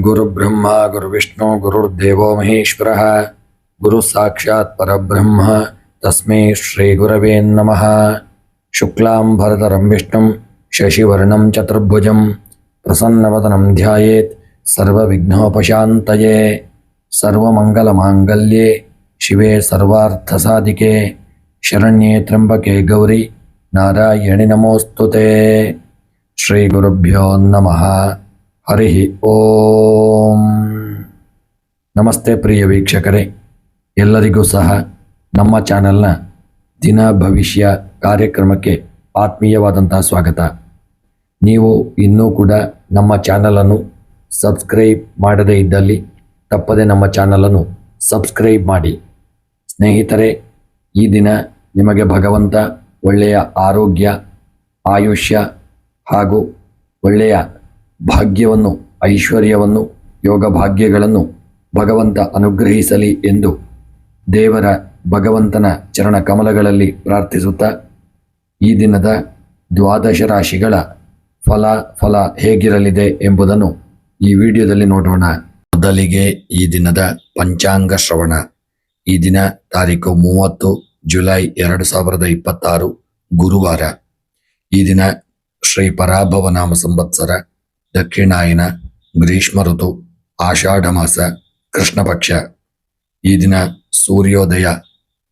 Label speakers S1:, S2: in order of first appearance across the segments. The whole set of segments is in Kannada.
S1: गुरुब्रह्मा गुरुविष्णु गुरुर्देवो महेश्वरः गुरु साक्षात् परब्रह्म तस्मै श्री गुरवे नमः। शुक्लांबरधरं विष्णुं शशिवर्णं चतुर्भुजं प्रसन्नवदनं ध्यायेत् सर्वविघ्नोपशान्तये। सर्वमंगलमांगल्ये शिवे सर्वार्थसाधिके शरण्ये त्र्यंबके गौरी नारायणि नमोस्तुते। श्री गुरुभ्यो नमः। हरि ಓಂ। ನಮಸ್ತೆ ಪ್ರಿಯ ವೀಕ್ಷಕರೇ, ಎಲ್ಲರಿಗೂ ಸಹ ನಮ್ಮ ಚಾನೆಲ್ನ ದಿನ ಭವಿಷ್ಯ ಕಾರ್ಯಕ್ರಮಕ್ಕೆ ಆತ್ಮೀಯವಾದಂತಹ ಸ್ವಾಗತ. ನೀವು ಇನ್ನೂ ಕೂಡ ನಮ್ಮ ಚಾನಲನ್ನು ಸಬ್ಸ್ಕ್ರೈಬ್ ಮಾಡದೇ ಇದ್ದಲ್ಲಿ ತಪ್ಪದೆ ನಮ್ಮ ಚಾನಲನ್ನು ಸಬ್ಸ್ಕ್ರೈಬ್ ಮಾಡಿ. ಸ್ನೇಹಿತರೆ, ಈ ದಿನ ನಿಮಗೆ ಭಗವಂತ ಒಳ್ಳೆಯ ಆರೋಗ್ಯ, ಆಯುಷ್ಯ ಹಾಗೂ ಒಳ್ಳೆಯ ಭಾಗ್ಯವನ್ನು, ಐಶ್ವರ್ಯವನ್ನು, ಯೋಗ ಭಾಗ್ಯಗಳನ್ನು ಭಗವಂತ ಅನುಗ್ರಹಿಸಲಿ ಎಂದು ದೇವರ ಭಗವಂತನ ಚರಣ ಕಮಲಗಳಲ್ಲಿ ಪ್ರಾರ್ಥಿಸುತ್ತಾ, ಈ ದಿನದ ದ್ವಾದಶ ರಾಶಿಗಳ ಫಲ ಹೇಗಿರಲಿದೆ ಎಂಬುದನ್ನು ಈ ವಿಡಿಯೋದಲ್ಲಿ ನೋಡೋಣ. ಮೊದಲಿಗೆ ಈ ದಿನದ ಪಂಚಾಂಗ ಶ್ರವಣ. ಈ ದಿನ ತಾರೀಕು 30 ಜುಲೈ 2026 ಗುರುವಾರ. ಈ ದಿನ ಶ್ರೀ ಪರಾಭವ ನಾಮ ಸಂವತ್ಸರ, ದಕ್ಷಿಣಾಯನ, ಗ್ರೀಷ್ಮ ಋತು, ಆಷಾಢ ಮಾಸ, ಕೃಷ್ಣ ಪಕ್ಷ. ಈ ದಿನ ಸೂರ್ಯೋದಯ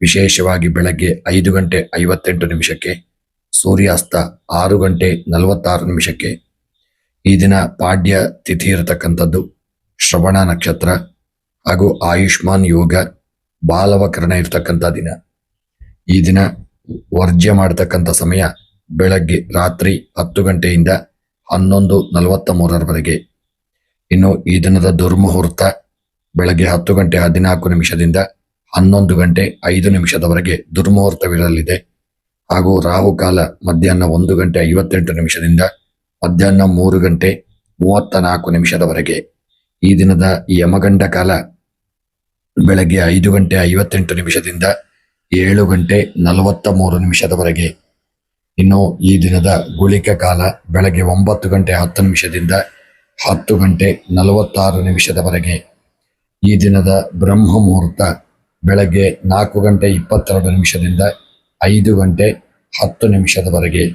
S1: ವಿಶೇಷವಾಗಿ ಬೆಳಗ್ಗೆ 5 ಗಂಟೆ 58 ನಿಮಿಷಕ್ಕೆ, ಸೂರ್ಯಾಸ್ತ 6 ಗಂಟೆ 46 ನಿಮಿಷಕ್ಕೆ. ಈ ದಿನ ಪಾಡ್ಯ ತಿಥಿ ಇರತಕ್ಕಂಥದ್ದು, ಶ್ರವಣ ನಕ್ಷತ್ರ ಹಾಗೂ ಆಯುಷ್ಮಾನ್ ಯೋಗ, ಬಾಲವಕರಣ ಇರತಕ್ಕಂಥ ದಿನ. ಈ ದಿನ ವರ್ಜ್ಯ ಮಾಡತಕ್ಕಂಥ ಸಮಯ ಬೆಳಗ್ಗೆ ರಾತ್ರಿ 10 ಗಂಟೆಯಿಂದ 11:43 ಇನ್ನು ಈ ದಿನದ ದುರ್ಮುಹೂರ್ತ ಬೆಳಗ್ಗೆ 10 ಗಂಟೆ 14 ನಿಮಿಷದಿಂದ 11 ಗಂಟೆ 5 ನಿಮಿಷದವರೆಗೆ ದುರ್ಮುಹೂರ್ತವಿರಲಿದೆ. ಹಾಗೂ ರಾಹುಕಾಲ ಮಧ್ಯಾಹ್ನ 1 ಗಂಟೆ 58 ನಿಮಿಷದಿಂದ ಮಧ್ಯಾಹ್ನ 3 ಗಂಟೆ 34 ನಿಮಿಷದವರೆಗೆ. ಈ ದಿನದ ಯಮಗಂಡ ಕಾಲ ಬೆಳಗ್ಗೆ 5 ಗಂಟೆ 58 ನಿಮಿಷದಿಂದ 7 ಗಂಟೆ 43 ನಿಮಿಷದವರೆಗೆ. ಇನ್ನು ಈ ದಿನದ ಗುಳಿಕ ಕಾಲ ಬೆಳಗ್ಗೆ 9 ಗಂಟೆ 10 ನಿಮಿಷದಿಂದ 10 ಗಂಟೆ 46 ನಿಮಿಷದವರೆಗೆ. ಈ ದಿನದ ಬ್ರಹ್ಮ ಮುಹೂರ್ತ ಬೆಳಗ್ಗೆ 4 ಗಂಟೆ 22 ನಿಮಿಷದಿಂದ 5 ಗಂಟೆ 10 ನಿಮಿಷದವರೆಗೆ.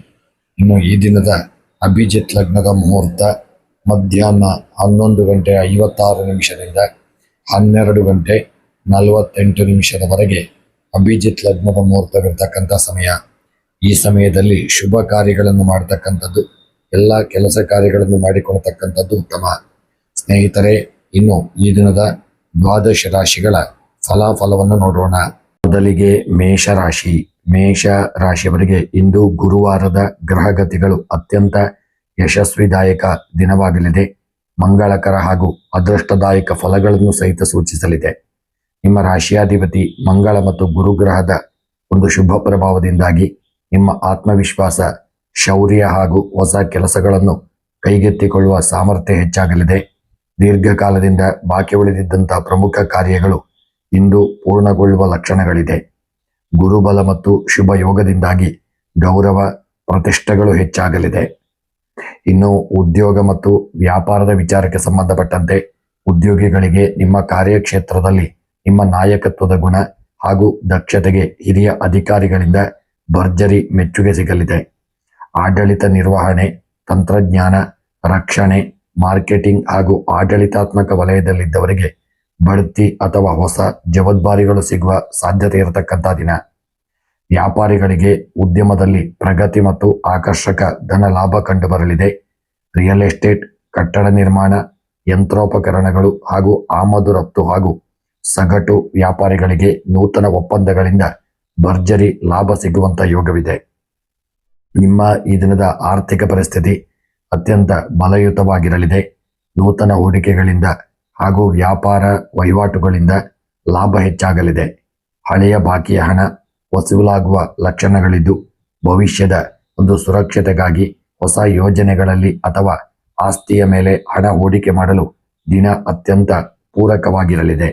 S1: ಇನ್ನು ಈ ದಿನದ ಅಭಿಜಿತ್ ಲಗ್ನದ ಮುಹೂರ್ತ ಮಧ್ಯಾಹ್ನ 11 ಗಂಟೆ 56 ನಿಮಿಷದಿಂದ 12 ಗಂಟೆ 48 ನಿಮಿಷದವರೆಗೆ ಅಭಿಜಿತ್ ಲಗ್ನದ ಮುಹೂರ್ತವಿರ್ತಕ್ಕಂಥ ಸಮಯ. ಈ ಸಮಯದಲ್ಲಿ ಶುಭ ಕಾರ್ಯಗಳನ್ನು ಮಾಡತಕ್ಕಂಥದ್ದು, ಎಲ್ಲ ಕೆಲಸ ಕಾರ್ಯಗಳನ್ನು ಮಾಡಿಕೊಳ್ತಕ್ಕಂಥದ್ದು ಉತ್ತಮ. ಸ್ನೇಹಿತರೆ, ಇನ್ನು ಈ ದಿನದ ದ್ವಾದಶ ರಾಶಿಗಳ ಫಲಾಫಲವನ್ನು ನೋಡೋಣ. ಮೊದಲಿಗೆ ಮೇಷರಾಶಿ. ಮೇಷ ರಾಶಿಯವರಿಗೆ ಇಂದು ಗುರುವಾರದ ಗ್ರಹಗತಿಗಳು ಅತ್ಯಂತ ಯಶಸ್ವಿದಾಯಕ ದಿನವಾಗಲಿದೆ. ಮಂಗಳಕರ ಹಾಗೂ ಅದೃಷ್ಟದಾಯಕ ಫಲಗಳನ್ನು ಸಹಿತ ಸೂಚಿಸಲಿದೆ. ನಿಮ್ಮ ರಾಶಿಯಾಧಿಪತಿ ಮಂಗಳ ಮತ್ತು ಗುರುಗ್ರಹದ ಒಂದು ಶುಭ ಪ್ರಭಾವದಿಂದಾಗಿ ನಿಮ್ಮ ಆತ್ಮವಿಶ್ವಾಸ, ಶೌರ್ಯ ಹಾಗೂ ಹೊಸ ಕೆಲಸಗಳನ್ನು ಕೈಗೆತ್ತಿಕೊಳ್ಳುವ ಸಾಮರ್ಥ್ಯ ಹೆಚ್ಚಾಗಲಿದೆ. ದೀರ್ಘಕಾಲದಿಂದ ಬಾಕಿ ಉಳಿದಿದ್ದಂತಹ ಪ್ರಮುಖ ಕಾರ್ಯಗಳು ಇಂದು ಪೂರ್ಣಗೊಳ್ಳುವ ಲಕ್ಷಣಗಳಿದೆ. ಗುರುಬಲ ಮತ್ತು ಶುಭ ಯೋಗದಿಂದಾಗಿ ಗೌರವ ಪ್ರತಿಷ್ಠೆಗಳು ಹೆಚ್ಚಾಗಲಿದೆ. ಇನ್ನು ಉದ್ಯೋಗ ಮತ್ತು ವ್ಯಾಪಾರದ ವಿಚಾರಕ್ಕೆ ಸಂಬಂಧಪಟ್ಟಂತೆ ಉದ್ಯೋಗಿಗಳಿಗೆ ನಿಮ್ಮ ಕಾರ್ಯಕ್ಷೇತ್ರದಲ್ಲಿ ನಿಮ್ಮ ನಾಯಕತ್ವದ ಗುಣ ಹಾಗೂ ದಕ್ಷತೆಗೆ ಹಿರಿಯ ಅಧಿಕಾರಿಗಳಿಂದ ಭರ್ಜರಿ ಮೆಚ್ಚುಗೆ ಸಿಗಲಿದೆ. ಆಡಳಿತ ನಿರ್ವಹಣೆ, ತಂತ್ರಜ್ಞಾನ, ರಕ್ಷಣೆ, ಮಾರ್ಕೆಟಿಂಗ್ ಹಾಗೂ ಆಡಳಿತಾತ್ಮಕ ವಲಯದಲ್ಲಿದ್ದವರಿಗೆ ಬಡ್ತಿ ಅಥವಾ ಹೊಸ ಜವಾಬ್ದಾರಿಗಳು ಸಿಗುವ ಸಾಧ್ಯತೆ ಇರತಕ್ಕಂಥ ದಿನ. ವ್ಯಾಪಾರಿಗಳಿಗೆ ಉದ್ಯಮದಲ್ಲಿ ಪ್ರಗತಿ ಮತ್ತು ಆಕರ್ಷಕ ಧನ ಲಾಭ ಕಂಡುಬರಲಿದೆ. ರಿಯಲ್ ಎಸ್ಟೇಟ್, ಕಟ್ಟಡ ನಿರ್ಮಾಣ, ಯಂತ್ರೋಪಕರಣಗಳು ಹಾಗೂ ಆಮದು ರಫ್ತು ಹಾಗೂ ಸಗಟು ವ್ಯಾಪಾರಿಗಳಿಗೆ ನೂತನ ಒಪ್ಪಂದಗಳಿಂದ ಭರ್ಜರಿ ಲಾಭ ಸಿಗುವಂತ ಯೋಗವಿದೆ. ನಿಮ್ಮ ಈ ದಿನದ ಆರ್ಥಿಕ ಪರಿಸ್ಥಿತಿ ಅತ್ಯಂತ ಬಲಯುತವಾಗಿರಲಿದೆ. ನೂತನ ಹೂಡಿಕೆಗಳಿಂದ ಹಾಗೂ ವ್ಯಾಪಾರ ವಹಿವಾಟುಗಳಿಂದ ಲಾಭ ಹೆಚ್ಚಾಗಲಿದೆ. ಹಳೆಯ ಬಾಕಿಯ ಹಣ ವಸೂಲಾಗುವ ಲಕ್ಷಣಗಳಿದ್ದು, ಭವಿಷ್ಯದ ಒಂದು ಸುರಕ್ಷತೆಗಾಗಿ ಹೊಸ ಯೋಜನೆಗಳಲ್ಲಿ ಅಥವಾ ಆಸ್ತಿಯ ಮೇಲೆ ಹಣ ಹೂಡಿಕೆ ಮಾಡಲು ದಿನ ಅತ್ಯಂತ ಪೂರಕವಾಗಿರಲಿದೆ.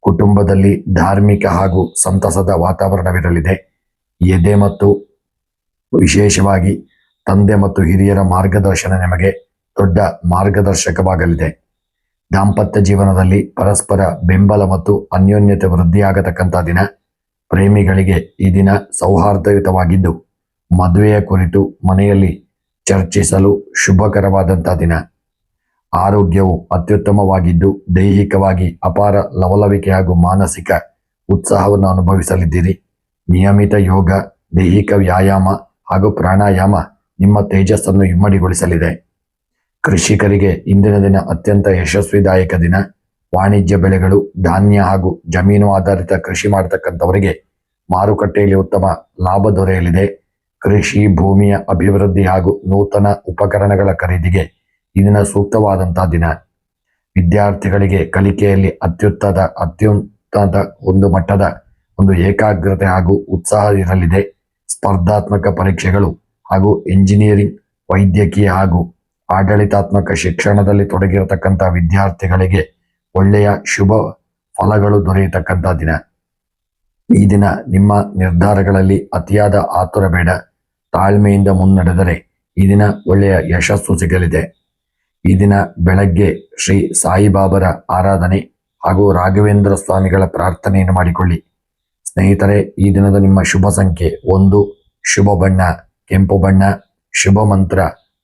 S1: ಕುಟುಂಬದಲ್ಲಿ ಧಾರ್ಮಿಕ ಹಾಗೂ ಸಂತಸದ ವಾತಾವರಣವಿರಲಿದೆ. ಎದೆ ಮತ್ತು ವಿಶೇಷವಾಗಿ ತಂದೆ ಮತ್ತು ಹಿರಿಯರ ಮಾರ್ಗದರ್ಶನ ನಿಮಗೆ ದೊಡ್ಡ ಮಾರ್ಗದರ್ಶಕವಾಗಲಿದೆ. ದಾಂಪತ್ಯ ಜೀವನದಲ್ಲಿ ಪರಸ್ಪರ ಬೆಂಬಲ ಮತ್ತು ಅನ್ಯೋನ್ಯತೆ ವೃದ್ಧಿಯಾಗತಕ್ಕಂಥ ದಿನ. ಪ್ರೇಮಿಗಳಿಗೆ ಈ ದಿನ ಸೌಹಾರ್ದಯುತವಾಗಿದ್ದು ಮದುವೆಯ ಕುರಿತು ಮನೆಯಲ್ಲಿ ಚರ್ಚಿಸಲು ಶುಭಕರವಾದಂಥ ದಿನ. ಆರೋಗ್ಯವು ಅತ್ಯುತ್ತಮವಾಗಿದ್ದು ದೈಹಿಕವಾಗಿ ಅಪಾರ ಲವಲವಿಕೆ ಹಾಗೂ ಮಾನಸಿಕ ಉತ್ಸಾಹವನ್ನು ಅನುಭವಿಸಲಿದ್ದೀರಿ. ನಿಯಮಿತ ಯೋಗ, ದೈಹಿಕ ವ್ಯಾಯಾಮ ಹಾಗೂ ಪ್ರಾಣಾಯಾಮ ನಿಮ್ಮ ತೇಜಸ್ಸನ್ನು ಇಮ್ಮಡಿಗೊಳಿಸಲಿದೆ. ಕೃಷಿಕರಿಗೆ ಇಂದಿನ ದಿನ ಅತ್ಯಂತ ಯಶಸ್ವಿದಾಯಕ ದಿನ. ವಾಣಿಜ್ಯ ಬೆಳೆಗಳು, ಧಾನ್ಯ ಹಾಗೂ ಜಮೀನು ಆಧಾರಿತ ಕೃಷಿ ಮಾಡತಕ್ಕಂಥವರಿಗೆ ಮಾರುಕಟ್ಟೆಯಲ್ಲಿ ಉತ್ತಮ ಲಾಭ ದೊರೆಯಲಿದೆ. ಕೃಷಿ ಭೂಮಿಯ ಅಭಿವೃದ್ಧಿ ಹಾಗೂ ನೂತನ ಉಪಕರಣಗಳ ಖರೀದಿಗೆ ಈ ದಿನ ಸೂಕ್ತವಾದಂಥ ದಿನ. ವಿದ್ಯಾರ್ಥಿಗಳಿಗೆ ಕಲಿಕೆಯಲ್ಲಿ ಅತ್ಯುನ್ನತ ಒಂದು ಮಟ್ಟದ ಒಂದು ಏಕಾಗ್ರತೆ ಹಾಗೂ ಉತ್ಸಾಹ ಇರಲಿದೆ. ಸ್ಪರ್ಧಾತ್ಮಕ ಪರೀಕ್ಷೆಗಳು ಹಾಗೂ ಎಂಜಿನಿಯರಿಂಗ್, ವೈದ್ಯಕೀಯ ಹಾಗೂ ಆಡಳಿತಾತ್ಮಕ ಶಿಕ್ಷಣದಲ್ಲಿ ತೊಡಗಿರತಕ್ಕಂಥ ವಿದ್ಯಾರ್ಥಿಗಳಿಗೆ ಒಳ್ಳೆಯ ಶುಭ ಫಲಗಳು ದೊರೆಯತಕ್ಕಂಥ ದಿನ. ಈ ದಿನ ನಿಮ್ಮ ನಿರ್ಧಾರಗಳಲ್ಲಿ ಅತಿಯಾದ ಆತುರ ಬೇಡ. ತಾಳ್ಮೆಯಿಂದ ಮುನ್ನಡೆದರೆ ಈ ದಿನ ಒಳ್ಳೆಯ ಯಶಸ್ಸು ಸಿಗಲಿದೆ. ಈ ದಿನ ಬೆಳಗ್ಗೆ ಶ್ರೀ ಸಾಯಿಬಾಬರ ಆರಾಧನೆ ಹಾಗೂ ರಾಘವೇಂದ್ರ ಸ್ವಾಮಿಗಳ ಪ್ರಾರ್ಥನೆಯನ್ನು ಮಾಡಿಕೊಳ್ಳಿ. ಸ್ನೇಹಿತರೆ, ಈ ದಿನದ ನಿಮ್ಮ ಶುಭ ಸಂಖ್ಯೆ 1, ಶುಭ ಬಣ್ಣ ಕೆಂಪು ಬಣ್ಣ, ಶುಭ ಮಂತ್ರ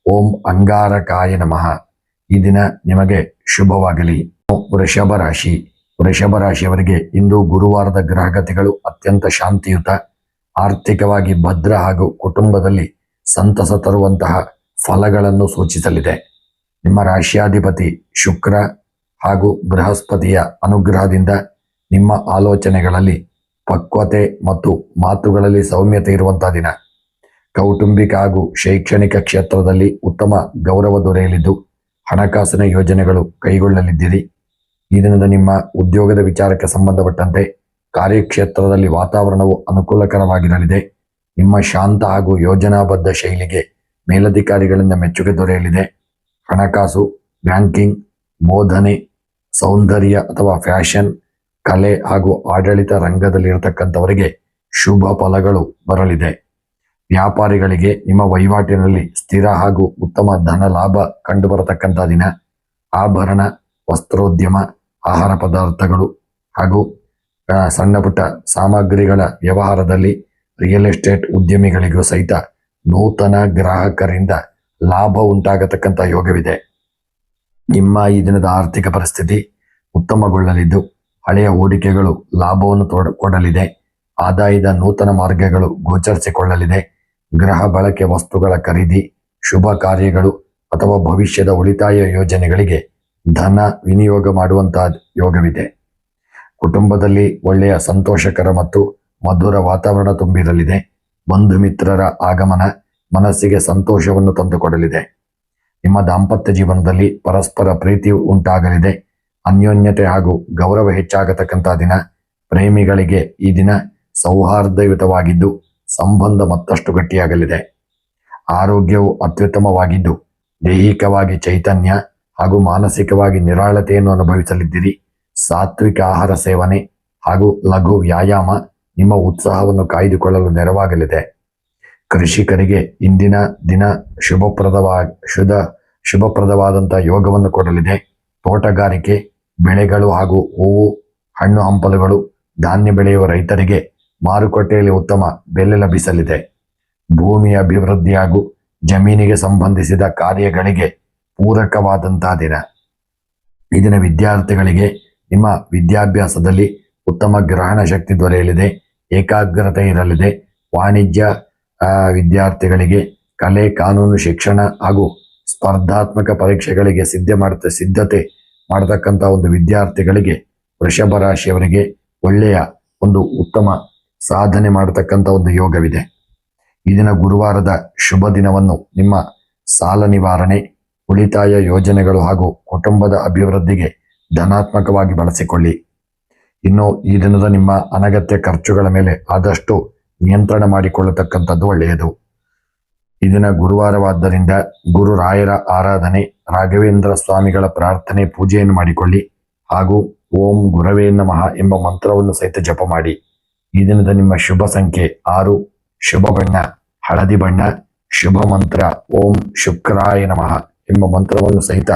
S1: ಓಂ ಅಂಗಾರಕಾಯ ನಮಃ. ಈ ದಿನ ನಿಮಗೆ ಶುಭವಾಗಲಿ. ವೃಷಭ ರಾಶಿ. ವೃಷಭ ರಾಶಿಯವರಿಗೆ ಇಂದು ಗುರುವಾರದ ಗ್ರಹಗತಿಗಳು ಅತ್ಯಂತ ಶಾಂತಿಯುತ, ಆರ್ಥಿಕವಾಗಿ ಭದ್ರ ಹಾಗೂ ಕುಟುಂಬದಲ್ಲಿ ಸಂತಸ ತರುವಂತಹ ಫಲಗಳನ್ನು ಸೂಚಿಸಲಿದೆ. ನಿಮ್ಮ ರಾಶಿಯಾಧಿಪತಿ ಶುಕ್ರ ಹಾಗೂ ಬೃಹಸ್ಪತಿಯ ಅನುಗ್ರಹದಿಂದ ನಿಮ್ಮ ಆಲೋಚನೆಗಳಲ್ಲಿ ಪಕ್ವತೆ ಮತ್ತು ಮಾತುಗಳಲ್ಲಿ ಸೌಮ್ಯತೆ ಇರುವಂತಹ ದಿನ. ಕೌಟುಂಬಿಕ ಹಾಗೂ ಶೈಕ್ಷಣಿಕ ಕ್ಷೇತ್ರದಲ್ಲಿ ಉತ್ತಮ ಗೌರವ ದೊರೆಯಲಿದ್ದು ಹಣಕಾಸಿನ ಯೋಜನೆಗಳು ಕೈಗೊಳ್ಳಲಿದ್ದೀರಿ. ಈ ದಿನದ ನಿಮ್ಮ ಉದ್ಯೋಗದ ವಿಚಾರಕ್ಕೆ ಸಂಬಂಧಪಟ್ಟಂತೆ ಕಾರ್ಯಕ್ಷೇತ್ರದಲ್ಲಿ ವಾತಾವರಣವು ಅನುಕೂಲಕರವಾಗಿರಲಿದೆ. ನಿಮ್ಮ ಶಾಂತ ಹಾಗೂ ಯೋಜನಾಬದ್ಧ ಶೈಲಿಗೆ ಮೇಲಧಿಕಾರಿಗಳಿಂದ ಮೆಚ್ಚುಗೆ ದೊರೆಯಲಿದೆ. ಹಣಕಾಸು, ಬ್ಯಾಂಕಿಂಗ್, ಬೋಧನೆ, ಸೌಂದರ್ಯ ಅಥವಾ ಫ್ಯಾಷನ್, ಕಲೆ ಹಾಗೂ ಆಡಳಿತ ರಂಗದಲ್ಲಿರತಕ್ಕಂಥವರಿಗೆ ಶುಭ ಫಲಗಳು ಬರಲಿದೆ. ವ್ಯಾಪಾರಿಗಳಿಗೆ ನಿಮ್ಮ ವಹಿವಾಟಿನಲ್ಲಿ ಸ್ಥಿರ ಹಾಗೂ ಉತ್ತಮ ಧನ ಲಾಭ ಕಂಡುಬರತಕ್ಕಂಥ ದಿನ. ಆಭರಣ, ವಸ್ತ್ರೋದ್ಯಮ, ಆಹಾರ ಪದಾರ್ಥಗಳು ಹಾಗೂ ಸಣ್ಣ ಪುಟ್ಟ ಸಾಮಗ್ರಿಗಳ ವ್ಯವಹಾರದಲ್ಲಿ ರಿಯಲ್ ಎಸ್ಟೇಟ್ ಉದ್ಯಮಿಗಳಿಗೂ ಸಹಿತ ನೂತನ ಗ್ರಾಹಕರಿಂದ ಲಾಭ ಉಂಟಾಗತಕ್ಕಂಥ ಯೋಗವಿದೆ. ನಿಮ್ಮ ಈ ದಿನದ ಆರ್ಥಿಕ ಪರಿಸ್ಥಿತಿ ಉತ್ತಮಗೊಳ್ಳಲಿದ್ದು ಹಳೆಯ ಹೂಡಿಕೆಗಳು ಲಾಭವನ್ನು ಕೊಡಲಿದೆ. ಆದಾಯದ ನೂತನ ಮಾರ್ಗಗಳು ಗೋಚರಿಸಿಕೊಳ್ಳಲಿದೆ. ಗೃಹ ಬಳಕೆ ವಸ್ತುಗಳ ಖರೀದಿ, ಶುಭ ಕಾರ್ಯಗಳು ಅಥವಾ ಭವಿಷ್ಯದ ಉಳಿತಾಯ ಯೋಜನೆಗಳಿಗೆ ಧನ ವಿನಿಯೋಗ ಮಾಡುವಂತಹ ಯೋಗವಿದೆ. ಕುಟುಂಬದಲ್ಲಿ ಒಳ್ಳೆಯ ಸಂತೋಷಕರ ಮತ್ತು ಮಧುರ ವಾತಾವರಣ ತುಂಬಿರಲಿದೆ. ಬಂಧು ಮಿತ್ರರ ಆಗಮನ ಮನಸ್ಸಿಗೆ ಸಂತೋಷವನ್ನು ತಂದುಕೊಡಲಿದೆ. ನಿಮ್ಮ ದಾಂಪತ್ಯ ಜೀವನದಲ್ಲಿ ಪರಸ್ಪರ ಪ್ರೀತಿ ಉಂಟಾಗಲಿದೆ. ಅನ್ಯೋನ್ಯತೆ ಹಾಗೂ ಗೌರವ ಹೆಚ್ಚಾಗತಕ್ಕಂಥ ದಿನ. ಪ್ರೇಮಿಗಳಿಗೆ ಈ ದಿನ ಸೌಹಾರ್ದಯುತವಾಗಿದ್ದು ಸಂಬಂಧ ಮತ್ತಷ್ಟು ಗಟ್ಟಿಯಾಗಲಿದೆ. ಆರೋಗ್ಯವು ಅತ್ಯುತ್ತಮವಾಗಿದ್ದು ದೈಹಿಕವಾಗಿ ಚೈತನ್ಯ ಹಾಗೂ ಮಾನಸಿಕವಾಗಿ ನಿರಾಳತೆಯನ್ನು ಅನುಭವಿಸಲಿದ್ದೀರಿ. ಸಾತ್ವಿಕ ಆಹಾರ ಸೇವನೆ ಹಾಗೂ ಲಘು ವ್ಯಾಯಾಮ ನಿಮ್ಮ ಉತ್ಸಾಹವನ್ನು ಕಾಯ್ದುಕೊಳ್ಳಲು ನೆರವಾಗಲಿದೆ. ಕೃಷಿಕರಿಗೆ ಇಂದಿನ ದಿನ ಶುಭಪ್ರದವಾದಂಥ ಯೋಗವನ್ನು ಕೊಡಲಿದೆ. ತೋಟಗಾರಿಕೆ ಬೆಳೆಗಳು ಹಾಗೂ ಹೂವು, ಹಣ್ಣು ಹಂಪಲುಗಳು, ಧಾನ್ಯ ಬೆಳೆಯುವ ರೈತರಿಗೆ ಮಾರುಕಟ್ಟೆಯಲ್ಲಿ ಉತ್ತಮ ಬೆಲೆ ಲಭಿಸಲಿದೆ. ಭೂಮಿಯ ಅಭಿವೃದ್ಧಿ ಹಾಗೂ ಜಮೀನಿಗೆ ಸಂಬಂಧಿಸಿದ ಕಾರ್ಯಗಳಿಗೆ ಪೂರಕವಾದಂತಹ ದಿನ. ಈ ದಿನ ವಿದ್ಯಾರ್ಥಿಗಳಿಗೆ ನಿಮ್ಮ ವಿದ್ಯಾಭ್ಯಾಸದಲ್ಲಿ ಉತ್ತಮ ಗ್ರಹಣ ಶಕ್ತಿ ದೊರೆಯಲಿದೆ. ಏಕಾಗ್ರತೆ ಇರಲಿದೆ. ವಾಣಿಜ್ಯ ವಿದ್ಯಾರ್ಥಿಗಳಿಗೆ ಕಲೆ, ಕಾನೂನು, ಶಿಕ್ಷಣ ಹಾಗೂ ಸ್ಪರ್ಧಾತ್ಮಕ ಪರೀಕ್ಷೆಗಳಿಗೆ ಸಿದ್ಧತೆ ಮಾಡತಕ್ಕಂಥ ಒಂದು ವಿದ್ಯಾರ್ಥಿಗಳಿಗೆ ವೃಷಭ ರಾಶಿಯವರಿಗೆ ಒಳ್ಳೆಯ ಒಂದು ಉತ್ತಮ ಸಾಧನೆ ಮಾಡತಕ್ಕಂಥ ಒಂದು ಯೋಗವಿದೆ. ಈ ದಿನ ಗುರುವಾರದ ಶುಭ ದಿನವನ್ನು ನಿಮ್ಮ ಸಾಲ ನಿವಾರಣೆ, ಉಳಿತಾಯ ಯೋಜನೆಗಳು ಹಾಗೂ ಕುಟುಂಬದ ಅಭಿವೃದ್ಧಿಗೆ ಧನಾತ್ಮಕವಾಗಿ ಬಳಸಿಕೊಳ್ಳಿ. ಇನ್ನು ಈ ದಿನದ ನಿಮ್ಮ ಅನಗತ್ಯ ಖರ್ಚುಗಳ ಮೇಲೆ ಆದಷ್ಟು ನಿಯಂತ್ರಣ ಮಾಡಿಕೊಳ್ಳತಕ್ಕಂಥದ್ದು ಒಳ್ಳೆಯದು. ಈ ದಿನ ಗುರುವಾರವಾದ್ದರಿಂದ ಗುರು ರಾಯರ ಆರಾಧನೆ, ರಾಘವೇಂದ್ರ ಸ್ವಾಮಿಗಳ ಪ್ರಾರ್ಥನೆ, ಪೂಜೆಯನ್ನು ಮಾಡಿಕೊಳ್ಳಿ ಹಾಗೂ ಓಂ ಗುರವೇ ನಮಃ ಎಂಬ ಮಂತ್ರವನ್ನು ಸಹಿತ ಜಪ ಮಾಡಿ. ಈ ದಿನದ ನಿಮ್ಮ ಶುಭ ಸಂಖ್ಯೆ 6, ಶುಭ ಬಣ್ಣ ಹಳದಿ ಬಣ್ಣ, ಶುಭ ಮಂತ್ರ ಓಂ ಶುಕ್ರಾಯ ನಮಃ ಎಂಬ ಮಂತ್ರವನ್ನು ಸಹಿತ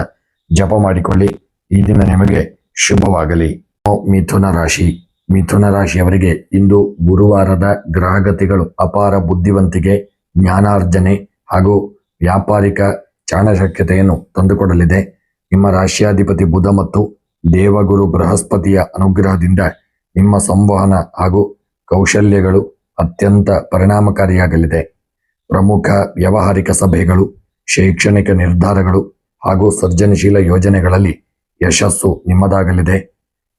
S1: ಜಪ ಮಾಡಿಕೊಳ್ಳಿ. ಈ ದಿನ ನಿಮಗೆ ಶುಭವಾಗಲಿ. ಮಿಥುನ ರಾಶಿ. ಮಿಥುನ ರಾಶಿಯವರಿಗೆ ಇಂದು ಗುರುವಾರದ ಗ್ರಹಗತಿಗಳು ಅಪಾರ ಬುದ್ಧಿವಂತಿಕೆ, ಜ್ಞಾನಾರ್ಜನೆ ಹಾಗೂ ವ್ಯಾಪಾರಿಕ ಚಾಣಾಕ್ಷತೆಯನ್ನು ತಂದುಕೊಡಲಿದೆ. ನಿಮ್ಮ ರಾಶಿಯಾಧಿಪತಿ ಬುಧ ಮತ್ತು ದೇವಗುರು ಬೃಹಸ್ಪತಿಯ ಅನುಗ್ರಹದಿಂದ ನಿಮ್ಮ ಸಂವಹನ ಹಾಗೂ ಕೌಶಲ್ಯಗಳು ಅತ್ಯಂತ ಪರಿಣಾಮಕಾರಿಯಾಗಲಿದೆ. ಪ್ರಮುಖ ವ್ಯಾವಹಾರಿಕ ಸಭೆಗಳು, ಶೈಕ್ಷಣಿಕ ನಿರ್ಧಾರಗಳು ಹಾಗೂ ಸೃಜನಶೀಲ ಯೋಜನೆಗಳಲ್ಲಿ ಯಶಸ್ಸು ನಿಮ್ಮದಾಗಲಿದೆ.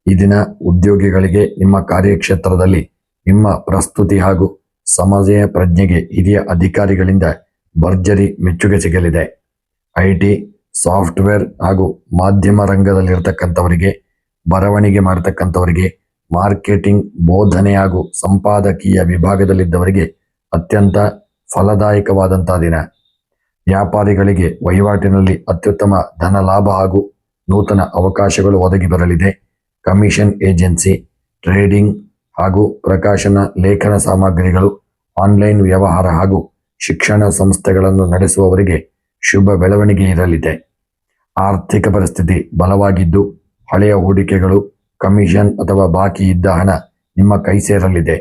S1: ಈ ದಿನ ಉದ್ಯೋಗಿಗಳಿಗೆ ನಿಮ್ಮ ಕಾರ್ಯಕ್ಷೇತ್ರದಲ್ಲಿ ನಿಮ್ಮ ಪ್ರಸ್ತುತಿ ಹಾಗೂ ಸಮಯ ಪ್ರಜ್ಞೆಗೆ ಹಿರಿಯ ಅಧಿಕಾರಿಗಳಿಂದ ಭರ್ಜರಿ ಮೆಚ್ಚುಗೆ ಸಿಗಲಿದೆ. IT, ಸಾಫ್ಟ್ವೇರ್ ಹಾಗೂ ಮಾಧ್ಯಮ ರಂಗದಲ್ಲಿರ್ತಕ್ಕಂಥವರಿಗೆ, ಬರವಣಿಗೆ ಮಾಡತಕ್ಕಂಥವರಿಗೆ, ಮಾರ್ಕೆಟಿಂಗ್, ಬೋಧನೆ ಹಾಗೂ ಸಂಪಾದಕೀಯ ವಿಭಾಗದಲ್ಲಿದ್ದವರಿಗೆ ಅತ್ಯಂತ ಫಲದಾಯಕವಾದಂಥ ದಿನ. ವ್ಯಾಪಾರಿಗಳಿಗೆ ವಹಿವಾಟಿನಲ್ಲಿ ಅತ್ಯುತ್ತಮ ಧನ ಲಾಭ ಹಾಗೂ ನೂತನ ಅವಕಾಶಗಳು ಒದಗಿ ಬರಲಿದೆ. ಕಮಿಷನ್ ಏಜೆನ್ಸಿ, ಟ್ರೇಡಿಂಗ್ ಹಾಗೂ ಪ್ರಕಾಶನ ಲೇಖನ ಸಾಮಗ್ರಿಗಳು, ಆನ್ಲೈನ್ ವ್ಯವಹಾರ ಹಾಗೂ ಶಿಕ್ಷಣ ಸಂಸ್ಥೆಗಳನ್ನು ನಡೆಸುವವರಿಗೆ ಶುಭ ಬೆಳವಣಿಗೆ ಇರಲಿದೆ. ಆರ್ಥಿಕ ಪರಿಸ್ಥಿತಿ ಬಲವಾಗಿದ್ದು ಹಳೆಯ ಹೂಡಿಕೆಗಳು, ಕಮಿಷನ್ ಅಥವಾ ಬಾಕಿ ಇದ್ದ ಹಣ ನಿಮ್ಮ ಕೈ ಸೇರಲಿದೆ.